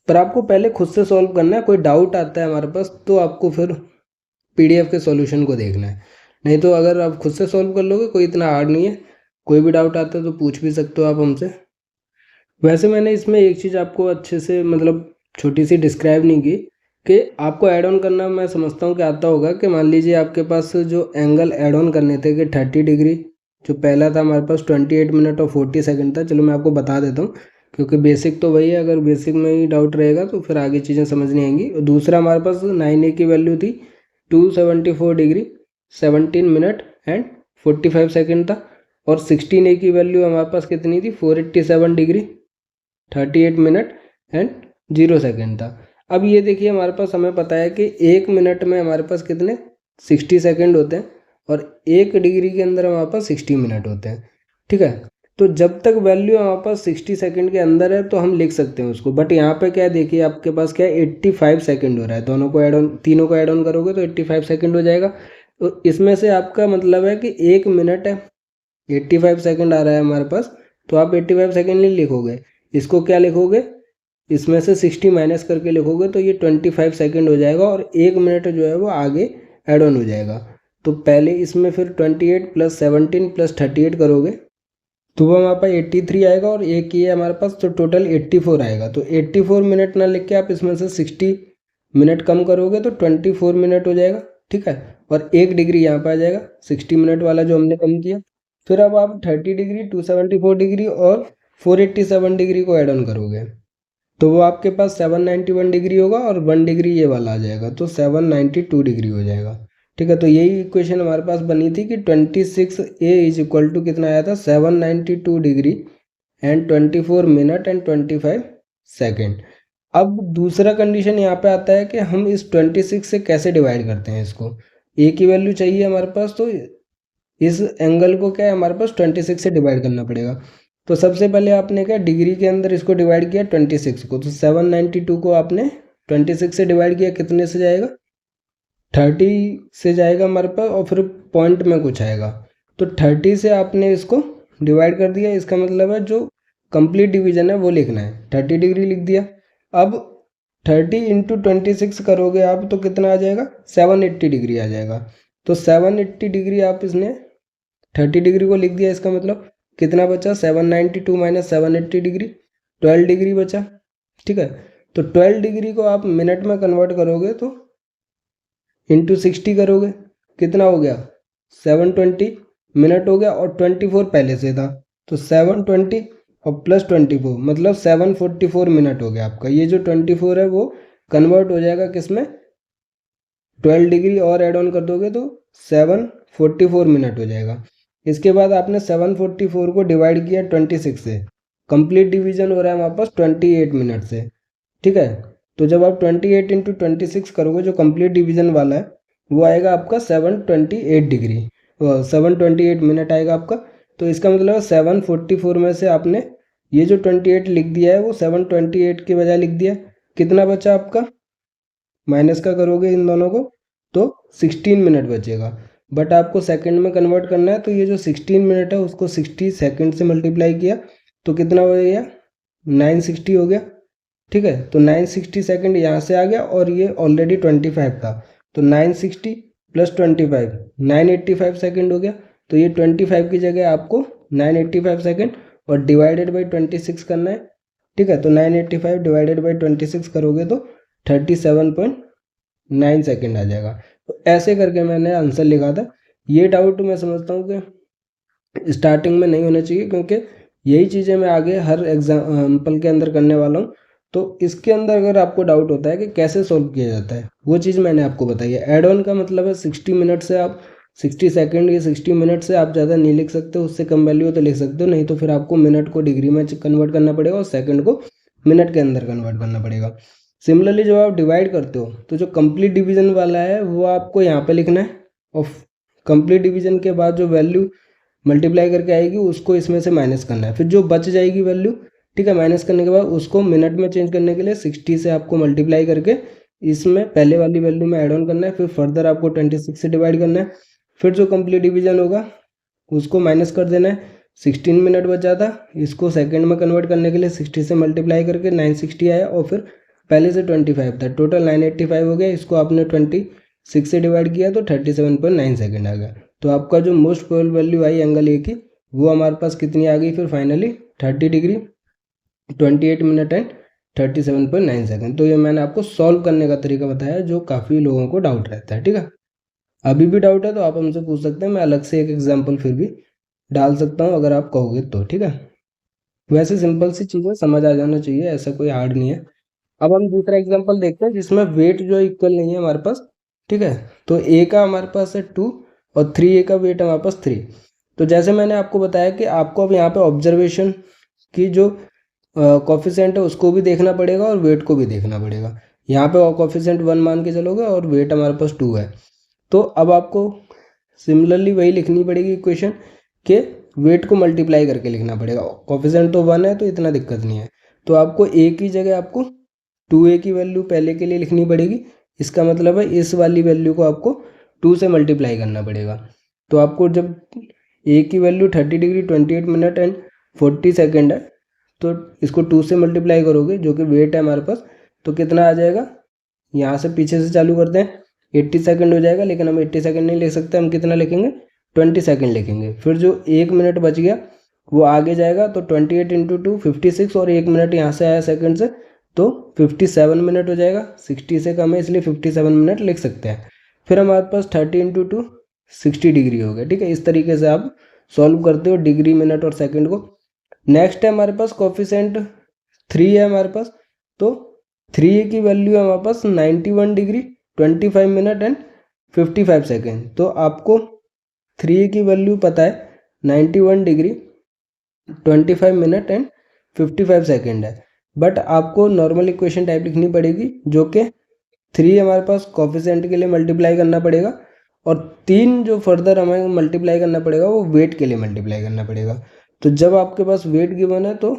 पर आपको पहले खुद से सॉल्व करना है। कोई डाउट आता है हमारे पास तो आपको फिर पीडीएफ के सॉल्यूशन को देखना है, नहीं तो अगर आप खुद से सॉल्व कर लोगे कोई इतना हार्ड नहीं है। कोई भी डाउट आता है तो पूछ भी सकते हो आप हमसे। वैसे मैंने इसमें एक चीज़ आपको अच्छे से मतलब छोटी सी डिस्क्राइब नहीं की कि आपको ऐड ऑन करना मैं समझता हूँ कि आता होगा कि मान लीजिए आपके पास जो एंगल ऐड ऑन करने थे कि 30 डिग्री, जो पहला था हमारे पास 28 मिनट और 40 सेकंड था। चलो मैं आपको बता देता हूँ क्योंकि बेसिक तो वही है, अगर बेसिक में ही डाउट रहेगा तो फिर आगे चीज़ें समझ नहीं आएंगी। और दूसरा हमारे पास 9A की वैल्यू थी 274 डिग्री 17 मिनट एंड 45 सेकेंड था। और 16A की वैल्यू हमारे पास कितनी थी 487 डिग्री 38 मिनट एंड 0 सेकेंड था। अब ये देखिए हमारे पास हमें पता है कि 1 मिनट में हमारे पास कितने 60 सेकेंड होते हैं और 1 डिग्री के अंदर हमारे पास 60 मिनट होते हैं। ठीक है, तो जब तक वैल्यू हमारे पास 60 सेकेंड के अंदर है तो हम लिख सकते हैं उसको। बट यहाँ पे क्या है देखिए आपके पास क्या है 85 सेकेंड हो रहा है, दोनों को ऐड ऑन तीनों को ऐड ऑन करोगे तो 85 सेकेंड हो जाएगा। तो इसमें से आपका मतलब है कि 1 मिनट है 85 सेकेंड आ रहा है हमारे पास, तो आप 85 सेकेंड नहीं लिखोगे, इसको क्या लिखोगे इसमें से 60 माइनस करके लिखोगे तो ये 25 सेकेंड हो जाएगा और 1 मिनट जो है वो आगे ऐड ऑन हो जाएगा। तो पहले इसमें फिर 28 + 17 + 38 करोगे तो वो हमारे पास 83 आएगा और एक ये हमारे पास तो टोटल 84 आएगा। तो 84 मिनट ना लिख के आप इसमें से 60 मिनट कम करोगे तो 24 मिनट हो जाएगा। ठीक है, और 1 डिग्री यहाँ पर आ जाएगा 60 मिनट वाला जो हमने कम किया। फिर अब आप 30 डिग्री 274 डिग्री और 487 डिग्री को ऐड ऑन करोगे तो वो आपके पास 791 डिग्री होगा और 1 डिग्री ये वाला आ जाएगा तो 792 डिग्री हो जाएगा। ठीक है, तो यही इक्वेशन हमारे पास बनी थी कि 26A = कितना आया था 792 degree and 24 minute and 25 second. अब दूसरा कंडीशन यहाँ पे आता है कि हम इस 26 से कैसे डिवाइड करते हैं इसको। ए की वैल्यू चाहिए हमारे पास, तो इस एंगल को क्या है हमारे पास 26 से डिवाइड करना पड़ेगा। तो सबसे पहले आपने क्या डिग्री के अंदर इसको डिवाइड किया 26 को, तो 792 को आपने 26 से डिवाइड किया, कितने से जाएगा 30 से जाएगा हमारे पास और फिर पॉइंट में कुछ आएगा। तो 30 से आपने इसको डिवाइड कर दिया, इसका मतलब है जो कंप्लीट डिवीजन है वो लिखना है, 30 डिग्री लिख दिया। अब 30 × 26 करोगे आप तो कितना आ जाएगा 780 डिग्री आ जाएगा। तो 780 डिग्री आप इसने 30 डिग्री को लिख दिया, इसका मतलब कितना बचा 792 - 780 डिग्री 12 डिग्री बचा। ठीक है, तो 12 डिग्री को आप मिनट में कन्वर्ट करोगे तो इंटू 60 करोगे कितना हो गया 720 मिनट हो गया और 24 पहले से था तो 720 और +24 मतलब 744 मिनट हो गया आपका। ये जो 24 है वो कन्वर्ट हो जाएगा किस में 12 डिग्री और ऐड ऑन कर दोगे तो 744 मिनट हो जाएगा। इसके बाद आपने 744 को डिवाइड किया 26 से, कंप्लीट डिवीजन हो रहा है हमारे पास 28 मिनट से। ठीक है, तो जब आप 28 × 26 करोगे जो कंप्लीट डिवीजन वाला है वो आएगा आपका 728 डिग्री 728 मिनट आएगा आपका। तो इसका मतलब है 744 में से आपने ये जो 28 लिख दिया है वो 728 के बजाय लिख दिया, कितना बचा आपका माइनस का करोगे इन दोनों को तो 16 मिनट बचेगा। बट आपको सेकंड में कन्वर्ट करना है तो ये जो 16 मिनट है उसको 60 सेकंड से मल्टीप्लाई किया तो कितना हो गया 960 हो गया। ठीक है, तो 960 सेकंड यहाँ से आ गया और ये ऑलरेडी 25 था तो 960 + 25 985 सेकंड हो गया। तो ये 25 की जगह आपको 985 सेकंड और डिवाइडेड बाई 26 करना है ठीक है। तो 985 डिवाइडेड बाई 26 करोगे तो 37.9 सेकेंड आ जाएगा। तो ऐसे करके मैंने आंसर लिखा था। ये डाउट मैं समझता हूँ कि स्टार्टिंग में नहीं होना चाहिए, क्योंकि यही चीज़ें मैं आगे हर एग्जाम्पल के अंदर करने वाला हूँ। तो इसके अंदर अगर आपको डाउट होता है कि कैसे सॉल्व किया जाता है, वो चीज़ मैंने आपको बताई है। एड ऑन का मतलब है 60 मिनट से आप 60 सेकेंड या 60 मिनट से आप ज़्यादा नहीं लिख सकते, उससे कम वैल्यू हो तो लिख सकते हो, नहीं तो फिर आपको मिनट को डिग्री में कन्वर्ट करना पड़ेगा और सेकंड को मिनट के अंदर कन्वर्ट करना पड़ेगा। सिमिलरली जब आप डिवाइड करते हो तो जो कंप्लीट डिवीजन वाला है वो आपको यहाँ पे लिखना है, और कंप्लीट डिवीजन के बाद जो वैल्यू मल्टीप्लाई करके आएगी उसको इसमें से माइनस करना है। फिर जो बच जाएगी वैल्यू, ठीक है, माइनस करने के बाद उसको मिनट में चेंज करने के लिए 60 से आपको मल्टीप्लाई करके इसमें पहले वाली वैल्यू में ऐड ऑन करना है। फिर फर्दर आपको 26 से डिवाइड करना है। फिर जो कंप्लीट डिवीजन होगा उसको माइनस कर देना है। 16 मिनट बचा था, इसको सेकंड में कन्वर्ट करने के लिए 60 से मल्टीप्लाई करके 960 आया, और फिर पहले से 25 था, टोटल 985 हो गया। इसको आपने 26 से डिवाइड किया तो 37.9 सेकेंड आ गया। तो आपका जो most probable value I angle A की, वो हमारे पास कितनी आ गई फिर finally 30 degree 28 minute and 37.9 second. तो ये मैंने आपको सॉल्व करने का तरीका बताया, जो काफ़ी लोगों को डाउट रहता है। ठीक है, अभी भी डाउट है तो आप हमसे पूछ सकते हैं, मैं अलग से एक एग्जाम्पल फिर भी डाल सकता हूँ अगर आप कहोगे तो। ठीक है, वैसे सिंपल सी चीज़ें समझ आ जाना चाहिए, ऐसा कोई हार्ड नहीं है। अब हम दूसरा एग्जाम्पल देखते हैं जिसमें वेट जो इक्वल नहीं है हमारे पास। ठीक है, तो ए का हमारे पास है 2 और 3a का वेट है हमारे पास 3। तो जैसे मैंने आपको बताया कि आपको अब यहाँ पे ऑब्जर्वेशन की जो कॉफिशेंट है उसको भी देखना पड़ेगा और वेट को भी देखना पड़ेगा। यहाँ पे कॉफिशेंट 1 मान के चलोगे और वेट हमारे पास 2 है। तो अब आपको सिमिलरली वही लिखनी पड़ेगी इक्वेशन के वेट को मल्टीप्लाई करके लिखना पड़ेगा। कॉफिशेंट तो 1 है तो इतना दिक्कत नहीं है। तो आपको ए की जगह आपको 2a की वैल्यू पहले के लिए लिखनी पड़ेगी। इसका मतलब है इस वाली वैल्यू को आपको 2 से मल्टीप्लाई करना पड़ेगा। तो आपको जब a की value 30 degree 28 minute and 40 second है, तो इसको 2 से मल्टीप्लाई करोगे जो कि वेट है हमारे पास, तो कितना आ जाएगा। यहाँ से पीछे से चालू करते हैं, 80 सेकेंड हो जाएगा, लेकिन हम 80 सेकेंड नहीं लिख सकते, हम कितना लिखेंगे 20 सेकेंड लिखेंगे। फिर जो 1 मिनट बच गया वो आगे जाएगा, तो 28 इंटू 2 56, और 1 मिनट यहाँ से आया सेकेंड से, तो 57 मिनट हो जाएगा। 60 से कम है इसलिए 57 मिनट लिख सकते हैं। फिर हमारे पास 30 इंटू 2 60 डिग्री हो गया। ठीक है, इस तरीके से आप सॉल्व करते हो डिग्री मिनट और सेकंड को। नेक्स्ट है हमारे पास कोफिशिएंट 3 है हमारे पास, तो 3 की वैल्यू है हमारे पास 91 डिग्री 25 मिनट एंड 55 सेकेंड। तो आपको 3 की वैल्यू पता है 91 डिग्री 25 मिनट एंड 55 सेकेंड है, बट आपको नॉर्मल इक्वेशन टाइप लिखनी पड़ेगी, जो कि 3 हमारे पास कोफिशिएंट के लिए मल्टीप्लाई करना पड़ेगा, और 3 जो फर्दर हमें मल्टीप्लाई करना पड़ेगा वो वेट के लिए मल्टीप्लाई करना पड़ेगा। तो जब आपके पास वेट गिवन है तो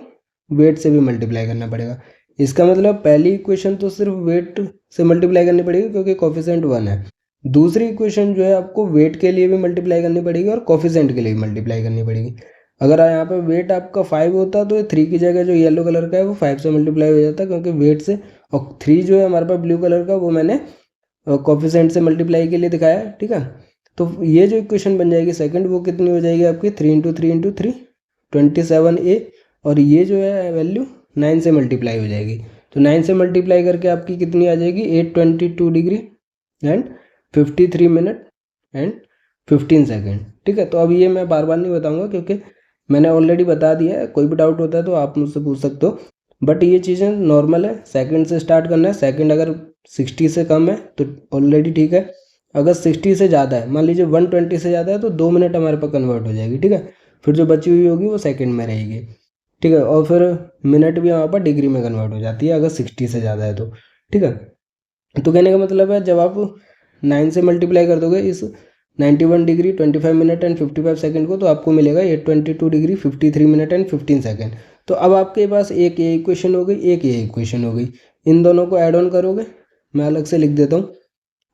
वेट से भी मल्टीप्लाई करना पड़ेगा। इसका मतलब पहली इक्वेशन तो सिर्फ वेट से मल्टीप्लाई करनी पड़ेगी क्योंकि कोफिशिएंट 1 है। दूसरी इक्वेशन जो है आपको वेट के लिए भी मल्टीप्लाई करनी पड़ेगी और कोफिशिएंट के लिए भी मल्टीप्लाई करनी पड़ेगी। अगर यहाँ पे वेट आपका 5 होता तो 3 की जगह जो येलो कलर का है वो 5 से मल्टीप्लाई हो जाता, क्योंकि वेट से, और 3 जो है हमारे पास ब्लू कलर का वो मैंने कोफिशिएंट से मल्टीप्लाई के लिए दिखाया। ठीक है, तो ये जो इक्वेशन बन जाएगी सेकंड, वो कितनी हो जाएगी आपकी 3 इंटू 3 इंटू 3 27a, और ये जो है वैल्यू 9 से मल्टीप्लाई हो जाएगी। तो 9 से मल्टीप्लाई करके आपकी कितनी आ जाएगी 822 degree and 53 minute and 15 second. ठीक है, तो अब ये मैं बार बार नहीं बताऊंगा क्योंकि मैंने ऑलरेडी बता दिया है। कोई भी डाउट होता है तो आप मुझसे पूछ सकते हो, बट ये चीज़ें नॉर्मल है। सेकंड से स्टार्ट करना है, सेकंड अगर 60 से कम है तो ऑलरेडी ठीक है। अगर 60 से ज़्यादा है, मान लीजिए 120 से ज़्यादा है, तो 2 मिनट हमारे पास कन्वर्ट हो जाएगी। ठीक है, फिर जो बची हुई होगी वो सेकंड में रहेगी। ठीक है, और फिर मिनट भी हमारे पास डिग्री में कन्वर्ट हो जाती है अगर 60 से ज़्यादा है तो। ठीक है, तो कहने का मतलब है जब आप 9 से मल्टीप्लाई कर दोगे इस 91 डिग्री 25 मिनट एंड 55 सेकेंड को, तो आपको मिलेगा 822 डिग्री 53 मिनट एंड 15 सेकेंड। तो अब आपके पास एक ये इक्वेशन हो गई, एक ये इक्वेशन हो गई। इन दोनों को ऐड ऑन करोगे, मैं अलग से लिख देता हूँ,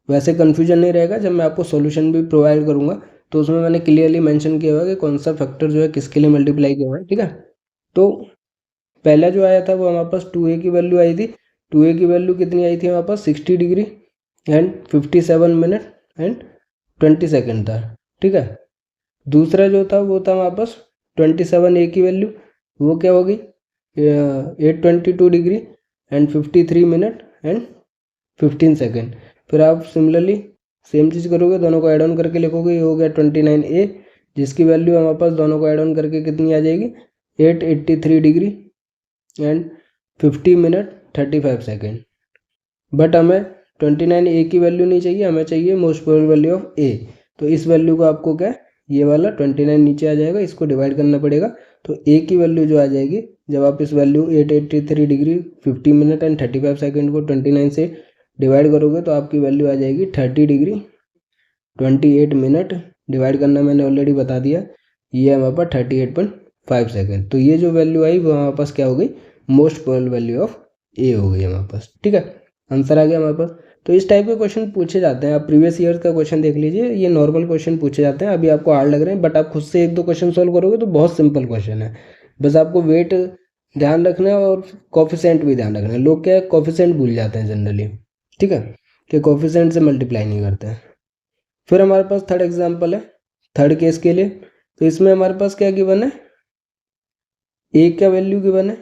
वैसे कन्फ्यूजन नहीं रहेगा। जब मैं आपको सॉल्यूशन भी प्रोवाइड करूँगा तो उसमें मैंने क्लियरली मेंशन किया हुआ कि कौन सा फैक्टर जो है किसके लिए मल्टीप्लाई किया हुआ है। ठीक है, तो पहला जो आया था वो हमारे पास 2a की वैल्यू आई थी। 2a की वैल्यू कितनी आई थी हमारे पास 60 degree and 57 minute and 20 second था। ठीक है, दूसरा जो था वो था हमारे पास 27a की वैल्यू, वो क्या होगी 822 degree and 53 minute and 15 second. फिर आप सिमिलरली सेम चीज़ करोगे, दोनों को ऐड ऑन करके लिखोगे, ये हो गया 29A, जिसकी वैल्यू हमारे पास दोनों को ऐड ऑन करके कितनी आ जाएगी 883 degree and 50 minute 35 second. But हमें 29A की वैल्यू नहीं चाहिए, हमें चाहिए most probable value of A। तो इस वैल्यू को आपको क्या, ये वाला 29 नीचे आ जाएगा, इसको डिवाइड करना पड़ेगा। तो A की वैल्यू जो आ जाएगी, जब आप इस value 883 degree 50 minute and 35 second को 29 से डिवाइड करोगे तो आपकी वैल्यू आ जाएगी 30 डिग्री 28 मिनट। डिवाइड करना मैंने ऑलरेडी बता दिया, ये हमारे पास 38.5 सेकेंड। तो ये जो वैल्यू आई वो हमारे पास क्या हो गई, most probable value of A हो गई हमारे पास। ठीक है, आंसर आ गया हमारे पास। तो इस टाइप के क्वेश्चन पूछे जाते हैं। आप प्रीवियस ईयर का क्वेश्चन देख लीजिए, ये नॉर्मल क्वेश्चन पूछे जाते हैं। अभी आपको हार्ड लग रहे हैं, बट आप खुद से एक दो क्वेश्चन सॉल्व करोगे तो बहुत सिंपल क्वेश्चन है। बस आपको वेट ध्यान रखना है और कोफिशिएंट भी ध्यान रखना है। लोग क्या है, कोफिशिएंट भूल जाते हैं जनरली, ठीक है, कि कोफिशिएंट से मल्टीप्लाई नहीं करते हैं। फिर हमारे पास थर्ड एग्जाम्पल है, थर्ड केस के लिए। तो इसमें हमारे पास क्या गिवन है, ए का वैल्यू गिवन है।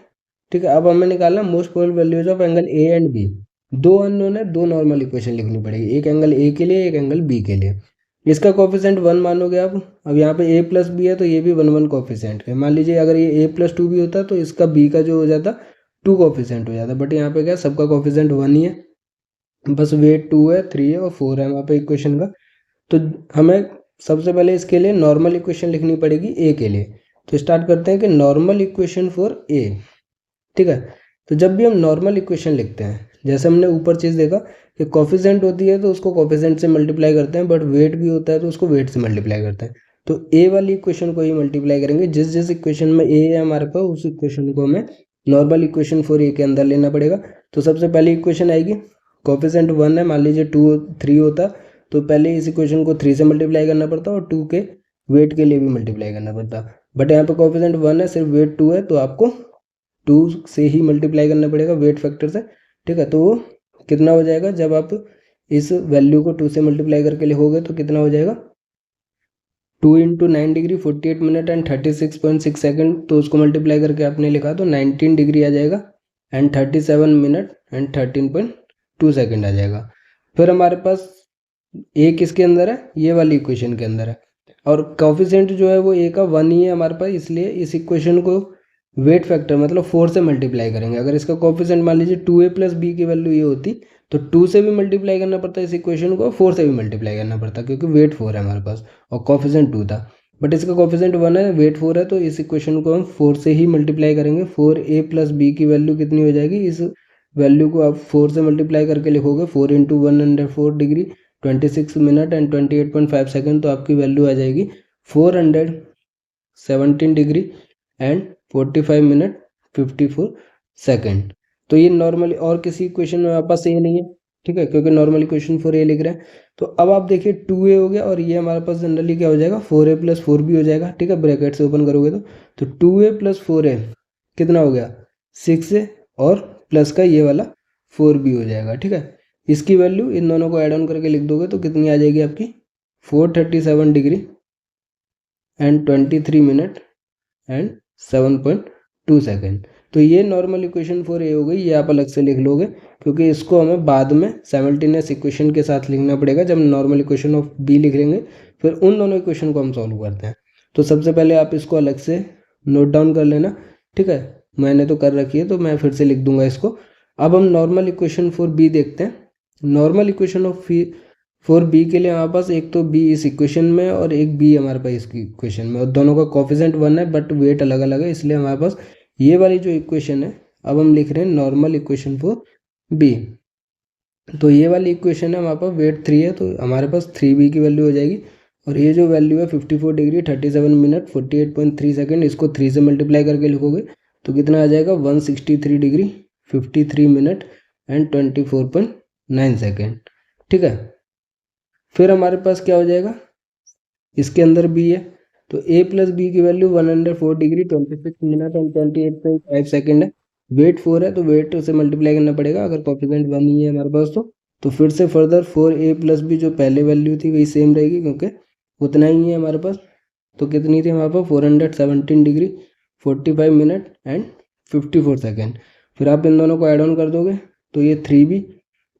ठीक है, अब हमें निकालना most probable values of angle A and B. दो अननोन है, दो नॉर्मल इक्वेशन लिखनी पड़ेगी, एक एंगल ए के लिए, एक एंगल बी के लिए। इसका कोफिशिएंट 1 मानोगे आप। अब यहाँ पे a प्लस बी है तो ये भी 1 कोफिशिएंट है। मान लीजिए अगर ये a प्लस 2 भी होता तो इसका b का जो हो जाता 2 कोफिशिएंट हो जाता। बट यहाँ पे क्या, सबका कोफिशिएंट 1 ही है, बस वेट 2 है, 3 है और 4 है वहाँ पे इक्वेशन का। तो हमें सबसे पहले इसके लिए नॉर्मल इक्वेशन लिखनी पड़ेगी ए के लिए। तो स्टार्ट करते हैं कि नॉर्मल इक्वेशन फॉर ए। ठीक है, तो जब भी हम नॉर्मल इक्वेशन लिखते हैं, जैसे हमने ऊपर चीज़ देखा कि कोफिशिएंट होती है तो उसको कोफिशिएंट से मल्टीप्लाई करते हैं, बट वेट भी होता है तो उसको वेट से मल्टीप्लाई करते हैं। तो ए वाली इक्वेशन को ही मल्टीप्लाई करेंगे। जिस जिस इक्वेशन में ए है हमारे पास, उस इक्वेशन को हमें नॉर्मल इक्वेशन फॉर ए के अंदर लेना पड़ेगा। तो सबसे पहली इक्वेशन आएगी, कोफिशिएंट 1 है, मान लीजिए 2 3 होता तो पहले इस इक्वेशन को 3 से मल्टीप्लाई करना पड़ता और 2 के वेट के लिए भी मल्टीप्लाई करना पड़ता। बट यहाँ पे कोफिशिएंट 1 है, सिर्फ वेट 2 है, तो आपको 2 से ही मल्टीप्लाई करना पड़ेगा वेट फैक्टर से। ठीक है, तो वो कितना हो जाएगा, जब आप इस वैल्यू को 2 से मल्टीप्लाई करके लिखोगे तो कितना हो जाएगा, 2 × 9 डिग्री 48 मिनट एंड 36.6 सेकेंड। तो उसको मल्टीप्लाई करके आपने लिखा तो 19 डिग्री आ जाएगा एंड 37 मिनट एंड 13.2 सेकेंड आ जाएगा। फिर हमारे पास ए किसके अंदर है, ये वाली इक्वेशन के अंदर है, और कोफिशिएंट जो है वो ए का 1 ही है हमारे पास, इसलिए इस इक्वेशन को वेट फैक्टर मतलब 4 से मल्टीप्लाई करेंगे। अगर इसका कोफिशिएंट मान लीजिए 2a प्लस बी की वैल्यू ये होती तो 2 से भी मल्टीप्लाई करना पड़ता इस इक्वेशन को, 4 से भी मल्टीप्लाई करना पड़ता, क्योंकि वेट 4 है हमारे पास और कोफिशिएंट 2 था। बट इसका कोफिशिएंट 1 है, वेट 4 है, तो इस इक्वेशन को हम 4 से ही मल्टीप्लाई करेंगे। 4a प्लस बी की वैल्यू कितनी हो जाएगी, इस वैल्यू को आप 4 से मल्टीप्लाई करके लिखोगे 4 × 104 डिग्री 26 मिनट एंड 28.5 सेकेंड। तो आपकी वैल्यू आ जाएगी 417 डिग्री एंड 45 मिनट 54 सेकेंड। तो ये नॉर्मली, और किसी इक्वेशन में हमारे पास ए नहीं है, ठीक है, क्योंकि नॉर्मल इक्वेशन फॉर ए लिख रहे हैं। तो अब आप देखिए 2a हो गया और ये हमारे पास जनरली क्या हो जाएगा 4a प्लस 4 भी हो जाएगा। ठीक है, ब्रैकेट से ओपन करोगे तो 2a प्लस 4a कितना हो गया 6a और प्लस का ये वाला 4 भी हो जाएगा। ठीक है, इसकी वैल्यू इन दोनों को ऐड ऑन करके लिख दोगे तो कितनी आ जाएगी आपकी 437 degree and 23 minute and 7.2 second. तो ये नॉर्मल इक्वेशन फॉर ए हो गई, ये आप अलग से लिख लोगे क्योंकि इसको हमें बाद में साइमल्टेनियस इक्वेशन के साथ लिखना पड़ेगा। जब नॉर्मल इक्वेशन ऑफ बी लिख लेंगे फिर उन दोनों इक्वेशन को हम सॉल्व करते हैं। तो सबसे पहले आप इसको अलग से नोट डाउन कर लेना। ठीक है, मैंने तो कर रखी है तो मैं फिर से लिख दूंगा इसको। अब हम नॉर्मल इक्वेशन फॉर बी देखते हैं। Normal equation of for B के लिए हमारे पास एक तो बी इस इक्वेशन में और एक बी हमारे पास इसकी इक्वेशन में, और दोनों का कोफिशिएंट 1 है बट वेट अलग अलग है, इसलिए हमारे पास ये वाली जो इक्वेशन है अब हम लिख रहे हैं नॉर्मल इक्वेशन फॉर बी। तो ये वाली इक्वेशन है हमारे पास वेट 3 है, तो हमारे पास 3b की वैल्यू हो जाएगी। और ये जो वैल्यू है 54 डिग्री 37 मिनट 48.3 सेकेंड, इसको 3 से मल्टीप्लाई करके लिखोगे तो कितना आ जाएगा 163 डिग्री 53 मिनट एंड 24.9 सेकेंड। ठीक है, फिर हमारे पास क्या हो जाएगा, इसके अंदर बी है तो a प्लस बी की value 104 degree 26 minute and 28.5 second है। वेट 4 है तो वेट से मल्टीप्लाई करना पड़ेगा, अगर कोफिशिएंट 1 ही है हमारे पास तो फिर से फर्दर 4a प्लस बी जो पहले वैल्यू थी वही सेम रहेगी क्योंकि उतना ही है हमारे पास। तो कितनी थी हमारे पास 417 डिग्री 45 मिनट एंड 54 सेकेंड। फिर आप इन दोनों को ऐड ऑन कर दोगे तो ये 3b,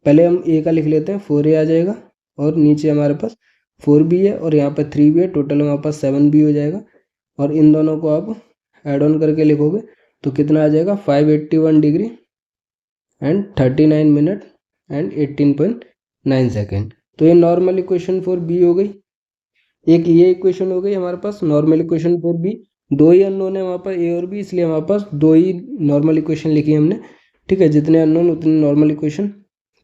पहले हम ए का लिख लेते हैं, 4a आ जाएगा और नीचे हमारे पास 4b है और यहाँ पर 3b है, टोटल हमारे पास 7b हो जाएगा। और इन दोनों को आप ऐड ऑन करके लिखोगे तो कितना आ जाएगा 581 degree and 39 minute and 18.9 second. तो ये नॉर्मल इक्वेशन फॉर बी हो गई। एक ये इक्वेशन हो गई हमारे पास नॉर्मल इक्वेशन फॉर बी। दो ही अननोन है वहाँ पर ए और बी, इसलिए हमारे पास दो ही नॉर्मल इक्वेशन लिखी हमने। ठीक है, जितने अननोन उतने नॉर्मल इक्वेशन।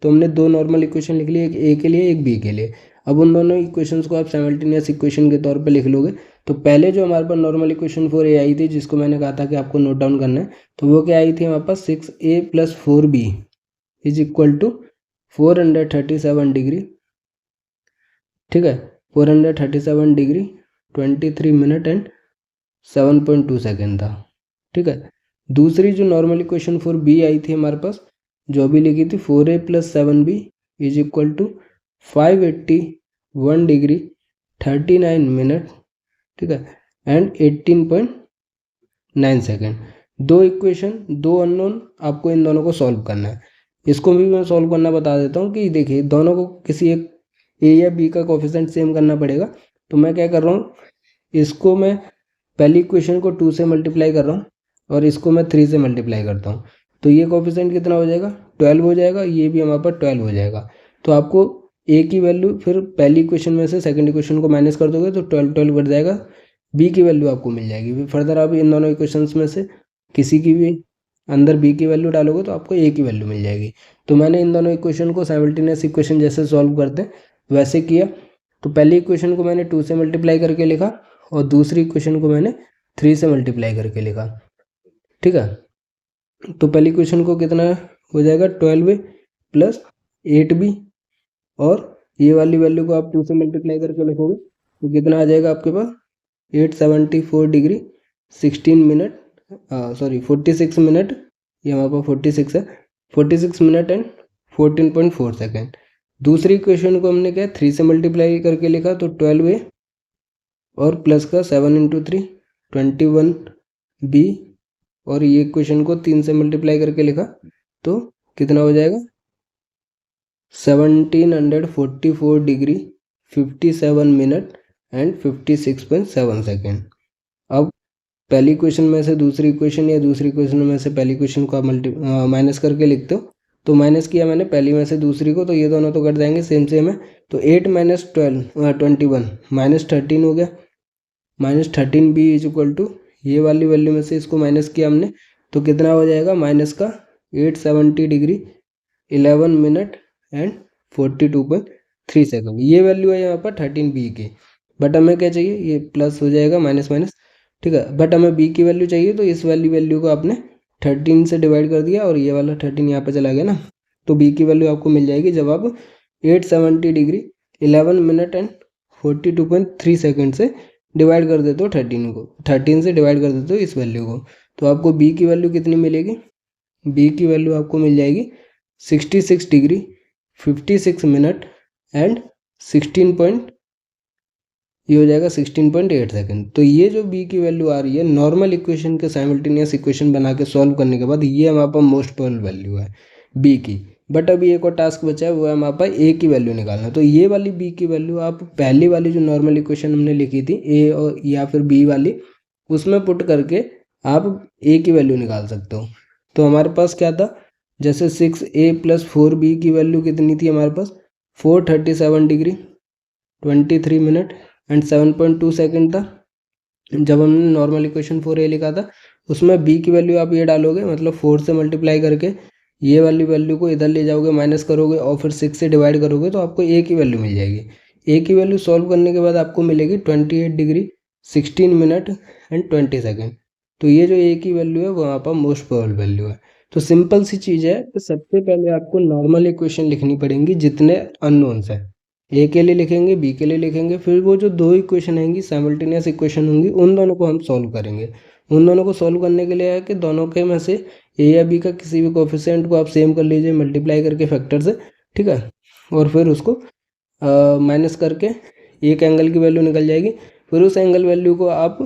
तो हमने दो नॉर्मल इक्वेशन लिख ली, एक ए के लिए एक बी के लिए। अब उन दोनों इक्वेशंस को आप साइमल्टेनियस इक्वेशन के तौर पे लिख लोगे। तो पहले जो हमारे पास नॉर्मल इक्वेशन फॉर ए आई थी, जिसको मैंने कहा था कि आपको नोट डाउन करना है, तो वो क्या आई थी हमारे पास 6a + 4b is equal to 437 degree. ठीक है, 437 डिग्री 23 मिनट एंड 7.2 सेकेंड था। ठीक है, दूसरी जो नॉर्मल इक्वेशन फॉर बी आई थी हमारे पास, जो अभी लिखी थी 4a + 7b is equal to 581 degree 39 minute, ठीक है, एंड 18.9 सेकेंड। दो इक्वेशन, दो अननोन, आपको इन दोनों को सॉल्व करना है। इसको भी मैं सॉल्व करना बता देता हूँ कि देखिए दोनों को किसी एक ए या बी का कोफिशिएंट सेम करना पड़ेगा। तो मैं क्या कर रहा हूँ, इसको मैं पहली इक्वेशन को 2 से मल्टीप्लाई कर रहा हूँ और इसको मैं 3 से मल्टीप्लाई करता हूँ। तो ये कोफिशिएंट कितना हो जाएगा 12 हो जाएगा, ये भी हमारे पास 12 हो जाएगा। तो आपको ए की वैल्यू फिर पहली इक्वेशन में से सेकंड इक्वेशन को माइनस कर दोगे तो 12 12 बढ़ जाएगा, बी की वैल्यू आपको मिल जाएगी। फिर फर्दर आप इन दोनों इक्वेशंस में से किसी की भी अंदर बी की वैल्यू डालोगे तो आपको ए की वैल्यू मिल जाएगी। तो मैंने इन दोनों इक्वेशन को साइमल्टेनियस इक्वेशन जैसे सॉल्व करते हैं वैसे किया। तो पहली इक्वेशन को मैंने 2 से मल्टीप्लाई करके लिखा और दूसरी इक्वेशन को मैंने 3 से मल्टीप्लाई करके लिखा। ठीक है, तो पहली इक्वेशन को कितना हो जाएगा 12a + 8b और ये वाली वैल्यू को आप 2 से मल्टीप्लाई करके लिखोगे तो कितना आ जाएगा आपके पास 874 डिग्री 16 मिनट 46 मिनट, ये हमारे पास 46 है, 46 मिनट एंड 14.4 सेकेंड। दूसरी इक्वेशन को हमने क्या 3 से मल्टीप्लाई करके लिखा तो 12a और प्लस का 7 × 3 21b और ये इक्वेशन को 3 से मल्टीप्लाई करके लिखा तो कितना हो जाएगा 1744 डिग्री 57 मिनट एंड 56.7 सेकेंड। अब पहली इक्वेशन में से दूसरी इक्वेशन या दूसरी इक्वेशन में से पहली इक्वेशन को आप माइनस करके लिखते हो। तो माइनस किया मैंने पहली में से दूसरी को, तो ये दोनों तो कट जाएंगे, सेम सेम है। तो 8 - 12 21 -13 हो गया, -13b इज इक्वल टू ये वाली वैल्यू में से इसको माइनस किया हमने तो कितना हो जाएगा माइनस का 870 डिग्री 11 मिनट एंड 42.3 सेकेंड। ये वैल्यू है यहाँ पर 13b की, बट हमें क्या चाहिए, ये प्लस हो जाएगा माइनस माइनस। ठीक है, बट हमें b की वैल्यू चाहिए, तो इस वाली वैल्यू को आपने 13 से डिवाइड कर दिया और ये वाला 13 यहाँ पे चला गया ना, तो b की वैल्यू आपको मिल जाएगी जब आप 870 डिग्री 11 मिनट एंड 42.3 सेकेंड से डिवाइड कर देते हो 13 से डिवाइड कर देते हो इस वैल्यू को, तो आपको b की वैल्यू कितनी मिलेगी, b की वैल्यू आपको मिल जाएगी 66 डिग्री 56 मिनट एंड 16.8 सेकेंड। तो ये जो b की वैल्यू आ रही है नॉर्मल इक्वेशन के साइमल्टेनियस इक्वेशन बना के सॉल्व करने के बाद, ये हमारे पास मोस्ट प्रोबेबल वैल्यू है b की। बट अभी एक और टास्क बचा है, वो है हमारे पास a की वैल्यू निकालना। तो ये वाली b की वैल्यू आप पहली वाली जो नॉर्मल इक्वेशन हमने लिखी थी a और या फिर b वाली, उसमें पुट करके आप a की वैल्यू निकाल सकते हो। तो हमारे पास क्या था, जैसे 6a + 4b की वैल्यू कितनी थी हमारे पास 437 डिग्री 23 मिनट एंड 7.2 सेकेंड था जब हमने नॉर्मल इक्वेशन 4a लिखा था। उसमें b की वैल्यू आप ये डालोगे, मतलब 4 से मल्टीप्लाई करके ये वाली वैल्यू को इधर ले जाओगे, माइनस करोगे और फिर 6 से डिवाइड करोगे तो आपको a की वैल्यू मिल जाएगी। a की वैल्यू सॉल्व करने के बाद आपको मिलेगी 28 डिग्री 16 मिनट एंड 20 सेकेंड। तो ये जो a की वैल्यू है वो वहाँ पर मोस्ट प्रोबेबल वैल्यू है। तो सिंपल सी चीज़ है, तो सबसे पहले आपको नॉर्मल इक्वेशन लिखनी पड़ेंगी जितने अननोन्स हैं, ए के लिए लिखेंगे, बी के लिए लिखेंगे, फिर वो जो दो इक्वेशन आएंगी साइमल्टेनियस इक्वेशन होंगी उन दोनों को हम सॉल्व करेंगे। उन दोनों को सॉल्व करने के लिए है कि दोनों के में से ए या बी का किसी भी कोफिशिएंट को आप सेम कर लीजिए मल्टीप्लाई करके फैक्टर से, ठीक है, और फिर उसको माइनस करके एक एंगल की वैल्यू निकल जाएगी। फिर उस एंगल वैल्यू को आप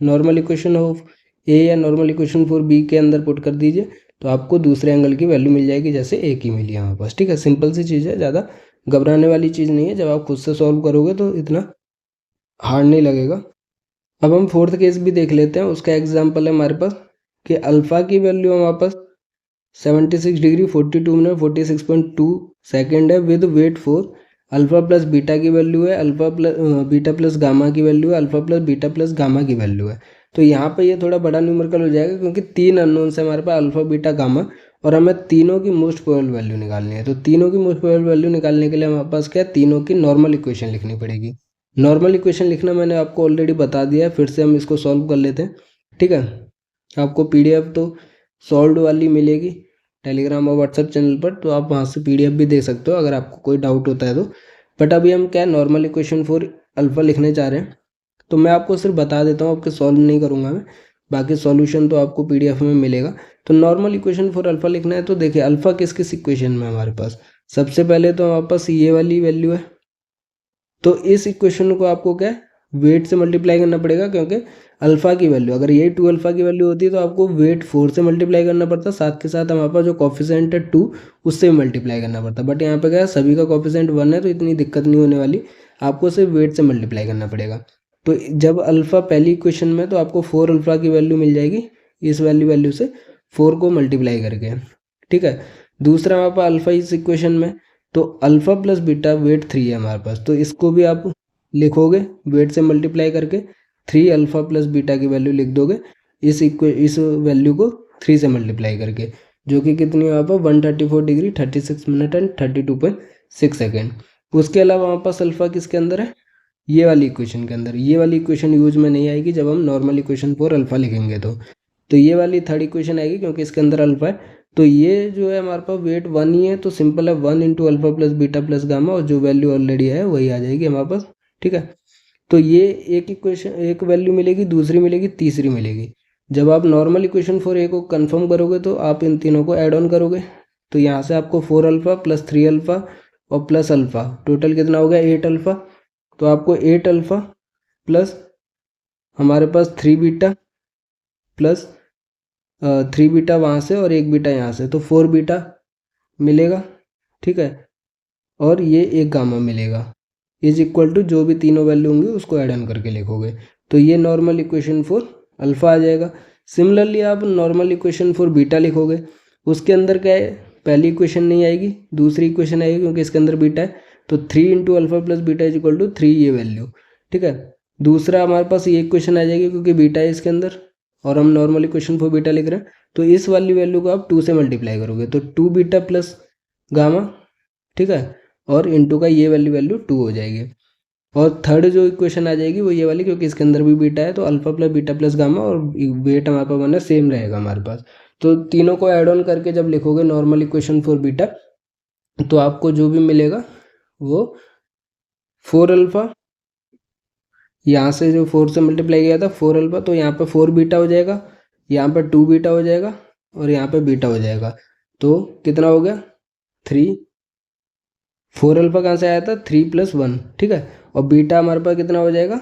नॉर्मल इक्वेशन ऑफ ए या नॉर्मल इक्वेशन फॉर बी के अंदर पुट कर दीजिए, तो आपको दूसरे एंगल की वैल्यू मिल जाएगी, जैसे ए की मिली हमारे पास। ठीक है, सिंपल सी चीज़ है, ज़्यादा घबराने वाली चीज़ नहीं है। जब आप खुद से सॉल्व करोगे तो इतना हार्ड नहीं लगेगा। अब हम फोर्थ केस भी देख लेते हैं। उसका एग्जाम्पल है हमारे पास कि अल्फ़ा की वैल्यू हमारे पास 76 डिग्री 42 मिनट 46.2 सेकेंड है with weight 4। Alpha plus beta की वैल्यू है, alpha plus beta plus gamma की वैल्यू है, alpha plus beta plus gamma की वैल्यू है। तो यहाँ पे ये थोड़ा बड़ा न्यूमेरिकल हो जाएगा, क्योंकि 3 अननोन्स है हमारे पास, अल्फ़ा बीटा गामा, और हमें तीनों की मोस्ट प्रोबेबल वैल्यू निकालनी है। तो तीनों की मोस्ट प्रोबेबल वैल्यू निकालने के लिए हमारे पास क्या है, तीनों की नॉर्मल इक्वेशन लिखनी पड़ेगी। नॉर्मल इक्वेशन लिखना मैंने आपको ऑलरेडी बता दिया है, फिर से हम इसको सॉल्व कर लेते हैं। ठीक है, आपको पीडीएफ तो सॉल्व वाली मिलेगी टेलीग्राम और व्हाट्सएप चैनल पर, तो आप वहाँ से पीडीएफ भी देख सकते हो अगर आपको कोई डाउट होता है तो। बट अभी हम क्या नॉर्मल इक्वेशन फॉर अल्फ़ा लिखने जा रहे हैं, तो मैं आपको सिर्फ बता देता हूँ, आपके सॉल्व नहीं करूँगा मैं, बाकी सॉल्यूशन तो आपको पीडीएफ में मिलेगा। तो नॉर्मल इक्वेशन फॉर अल्फ़ा लिखना है, तो देखिए अल्फ़ा किस किस इक्वेशन में हमारे पास, सबसे पहले तो हमारे पास ये वाली वैल्यू है। तो इस इक्वेशन को आपको क्या है, वेट से मल्टीप्लाई करना पड़ेगा, क्योंकि अल्फ़ा की वैल्यू अगर ये 2 अल्फ़ा की वैल्यू होती है तो आपको वेट 4 से मल्टीप्लाई करना पड़ता, साथ के साथ हमारे पास जो कॉफिशेंट है 2 उससे भी मल्टीप्लाई करना पड़ता। बट यहाँ पे क्या है, सभी का कॉफिशेंट 1 है, तो इतनी दिक्कत नहीं होने वाली, आपको सिर्फ वेट से मल्टीप्लाई करना पड़ेगा। तो जब अल्फ़ा पहली इक्वेशन में, तो आपको 4 अल्फ़ा की वैल्यू मिल जाएगी, इस वैल्यू से 4 को मल्टीप्लाई करके। ठीक है, दूसरा हमारे पास अल्फ़ा इस इक्वेशन में, तो अल्फ़ा प्लस बीटा वेट 3 है हमारे पास, तो इसको भी आप लिखोगे वेट से मल्टीप्लाई करके, 3 अल्फ़ा प्लस बीटा की वैल्यू लिख दोगे इस वैल्यू को 3 से मल्टीप्लाई करके, जो कि कितनी है वहाँ पर 134 डिग्री 36 मिनट एंड 32.6 सेकेंड। उसके अलावा हमारे पास अल्फ़ा किसके अंदर है, ये वाली इक्वेशन के अंदर। ये वाली इक्वेशन यूज में नहीं आएगी जब हम नॉर्मल इक्वेशन फॉर अल्फ़ा लिखेंगे, तो ये वाली थर्ड इक्वेशन आएगी, क्योंकि इसके अंदर अल्फ़ा है। तो ये जो है हमारे पास वेट 1 ही है, तो सिंपल है 1 into alpha plus beta plus gamma, और जो वैल्यू ऑलरेडी है वही आ जाएगी हमारे पास। ठीक है, तो ये एक इक्वेशन, एक वैल्यू मिलेगी, दूसरी मिलेगी, तीसरी मिलेगी। जब आप नॉर्मल इक्वेशन फॉर ए को कंफर्म करोगे तो आप इन तीनों को ऐड ऑन करोगे, तो यहाँ से आपको 4 अल्फ़ा प्लस 3 अल्फ़ा और प्लस अल्फ़ा, टोटल कितना हो गया 8 अल्फ़ा। तो आपको 8 अल्फ़ा प्लस हमारे पास 3 बीटा प्लस 3 बीटा वहाँ से और 1 बीटा यहाँ से, तो 4 बीटा मिलेगा। ठीक है, और ये एक गामा मिलेगा, इज इक्वल टू जो भी तीनों वैल्यू होंगी उसको ऐड ऑन करके लिखोगे, तो ये नॉर्मल इक्वेशन फॉर अल्फ़ा आ जाएगा। सिमिलरली आप नॉर्मल इक्वेशन फॉर बीटा लिखोगे, उसके अंदर क्या है, पहली इक्वेशन नहीं आएगी, दूसरी इक्वेशन आएगी, क्योंकि इसके अंदर बीटा है, तो 3 into alpha plus beta is equal to 3 ये वैल्यू। ठीक है, दूसरा हमारे पास ये इक्वेशन आ जाएगी, क्योंकि बीटा है इसके अंदर और हम नॉर्मल इक्वेशन फॉर बीटा लिख रहे हैं, तो इस वाली वैल्यू को आप 2 से मल्टीप्लाई करोगे, तो 2 बीटा प्लस गामा। ठीक है, और इंटू का ये वैल्यू 2 हो जाएगी। और थर्ड जो इक्वेशन आ जाएगी वो ये वाली, क्योंकि इसके अंदर भी बीटा है, तो alpha plus beta plus gamma, और वेट हमारे पास बना सेम रहेगा हमारे पास। तो तीनों को ऐड ऑन करके जब लिखोगे नॉर्मल इक्वेशन फॉर बीटा, तो आपको जो भी मिलेगा वो 4 अल्फ़ा, यहाँ से जो 4 से मल्टीप्लाई किया था 4 अल्फ़ा, तो यहाँ पे 4 बीटा हो जाएगा, यहाँ पे 2 बीटा हो जाएगा, और यहाँ पे बीटा हो जाएगा, तो कितना हो गया 3। 4 अल्फ़ा कहाँ से आया था 3 प्लस 1। ठीक है, और बीटा हमारे पास कितना हो जाएगा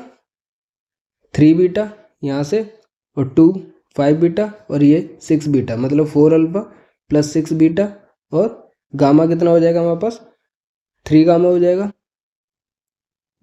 3 बीटा यहाँ से, और 2 5 बीटा, और ये 6 बीटा, मतलब 4 अल्फ़ा प्लस 6 बीटा, और गामा कितना हो जाएगा हमारे पास 3 गामा हो जाएगा,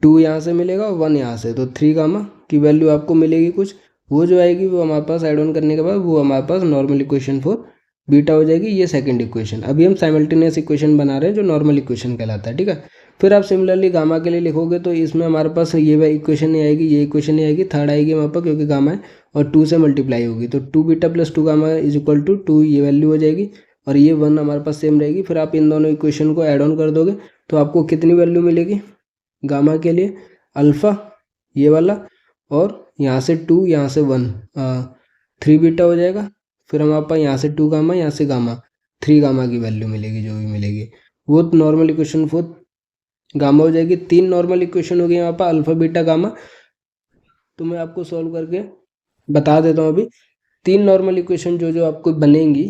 2 यहाँ से मिलेगा और 1 यहाँ से, तो 3 गामा की वैल्यू आपको मिलेगी कुछ, वो जो आएगी वो हमारे पास ऐड ऑन करने के बाद वो हमारे पास नॉर्मल इक्वेशन फॉर बीटा हो जाएगी, ये सेकंड इक्वेशन। अभी हम साइमल्टेनियस इक्वेशन बना रहे हैं जो नॉर्मल इक्वेशन कहलाता है। ठीक है, फिर आप सिमिलरली गामा के लिए लिखोगे, तो इसमें हमारे पास ये इक्वेशन नहीं आएगी, ये इक्वेशन नहीं आएगी, थर्ड आएगी हमारे पास, क्योंकि गामा है और 2 से मल्टीप्लाई होगी, तो 2 beta plus 2 gamma is equal to 2 ये वैल्यू हो जाएगी, और ये 1 हमारे पास सेम रहेगी। फिर आप इन दोनों इक्वेशन को ऐड ऑन कर दोगे, तो आपको कितनी वैल्यू मिलेगी गामा के लिए, अल्फ़ा ये वाला, और यहाँ से 2 यहाँ से 1, 3 बीटा हो जाएगा। फिर हमारे पास यहाँ से 2 गामा, यहाँ से गामा, 3 गामा की वैल्यू मिलेगी, जो भी मिलेगी वो नॉर्मल इक्वेशन फॉर गामा हो जाएगी। 3 नॉर्मल इक्वेशन हो गई यहाँ पर अल्फ़ा बीटा गामा। तो मैं आपको सॉल्व करके बता देता हूँ अभी 3 नॉर्मल इक्वेशन जो जो आपको बनेंगी,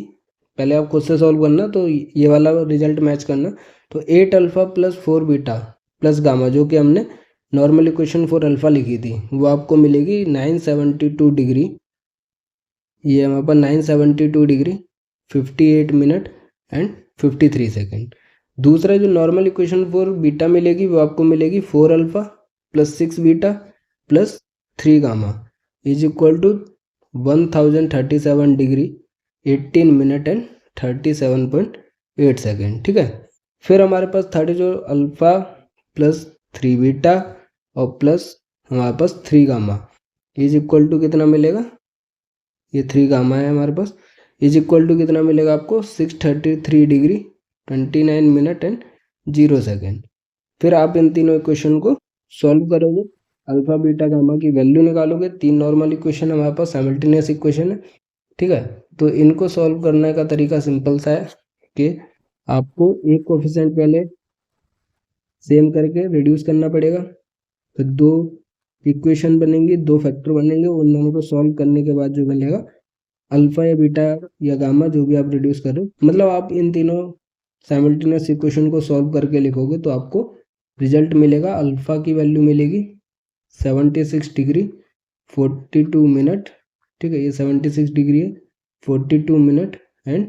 पहले आप खुद से सॉल्व करना, तो ये वाला रिजल्ट मैच करना। तो 8 alpha plus 4 beta plus gamma, जो कि हमने नॉर्मल इक्वेशन फॉर अल्फ़ा लिखी थी, वो आपको मिलेगी 972 डिग्री ये हमारे पास 972 डिग्री 58 मिनट एंड 53 सेकेंड। दूसरा जो नॉर्मल इक्वेशन फॉर बीटा मिलेगी वो आपको मिलेगी 4 alpha plus 6 beta plus 3 gamma is equal to 1037 degree 18 minute and 37.8 second. ठीक है, फिर हमारे पास थर्ड जो अल्फा प्लस 3 बीटा और प्लस हमारे पास 3 गामा इज इक्वल टू कितना मिलेगा, ये 3 गामा है हमारे पास, इज इक्वल टू कितना मिलेगा आपको 633 डिग्री 29 मिनट एंड 0 सेकेंड। फिर आप इन तीनों इक्वेशन को सॉल्व करोगे, अल्फा बीटा गामा की वैल्यू निकालोगे। 3 नॉर्मल इक्वेशन हमारे पास साइमल्टेनियस इक्वेशन है। ठीक है, तो इनको सॉल्व करने का तरीका सिंपल सा है कि आपको एक कोफिशिएंट पहले सेम करके रिड्यूस करना पड़ेगा, फिर 2 इक्वेशन बनेंगी, 2 फैक्टर बनेंगे, उन दोनों को सॉल्व करने के बाद जो मिलेगा अल्फा या बीटा या गामा जो भी आप रिड्यूस कर रहे हो, मतलब आप इन तीनों साइमल्टेनियस इक्वेशन को सॉल्व करके लिखोगे तो आपको रिजल्ट मिलेगा। अल्फा की वैल्यू मिलेगी 76 डिग्री 42 मिनट। ठीक है, ये 76 डिग्री है, 42 मिनट एंड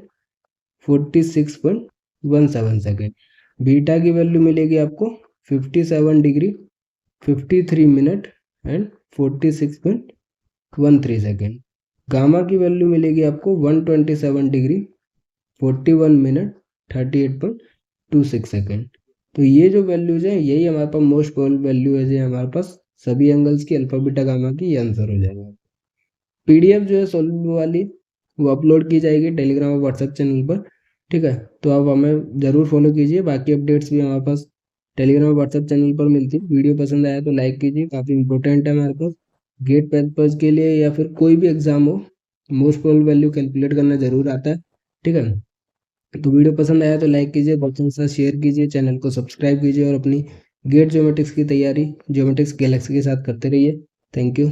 46.17 सेकेंड। बीटा की वैल्यू मिलेगी आपको 57 degree 53 minute and 46.13 second. Gamma की वैल्यू मिलेगी आपको 127 डिग्री 41 मिनट 38.26 सेकेंड। तो ये जो वैल्यूज है यही हमारे पास मोस्ट प्रोबेबल वैल्यू है जो हमारे पास सभी एंगल्स की अल्फा बीटा गामा की, ये आंसर हो जाएगा। पीडीएफ जो है सॉल्व वाली वो अपलोड की जाएगी टेलीग्राम और व्हाट्सएप चैनल पर। ठीक है, तो आप हमें ज़रूर फॉलो कीजिए। बाकी अपडेट्स भी हमारे पास टेलीग्राम और व्हाट्सएप चैनल पर मिलती है। वीडियो पसंद आया तो लाइक कीजिए, काफ़ी इंपॉर्टेंट है हमारे पास गेट पर्पज के लिए या फिर कोई भी एग्जाम हो, मोस्ट प्रोबेबल वैल्यू कैलकुलेट करना जरूर आता है। ठीक है, तो वीडियो पसंद आया तो लाइक कीजिए, दोस्तों के साथ शेयर कीजिए, चैनल को सब्सक्राइब कीजिए और अपनी गेट ज्योमेट्रिक्स की तैयारी ज्योमेट्रिक्स गैलेक्सी के साथ करते रहिए। Thank you.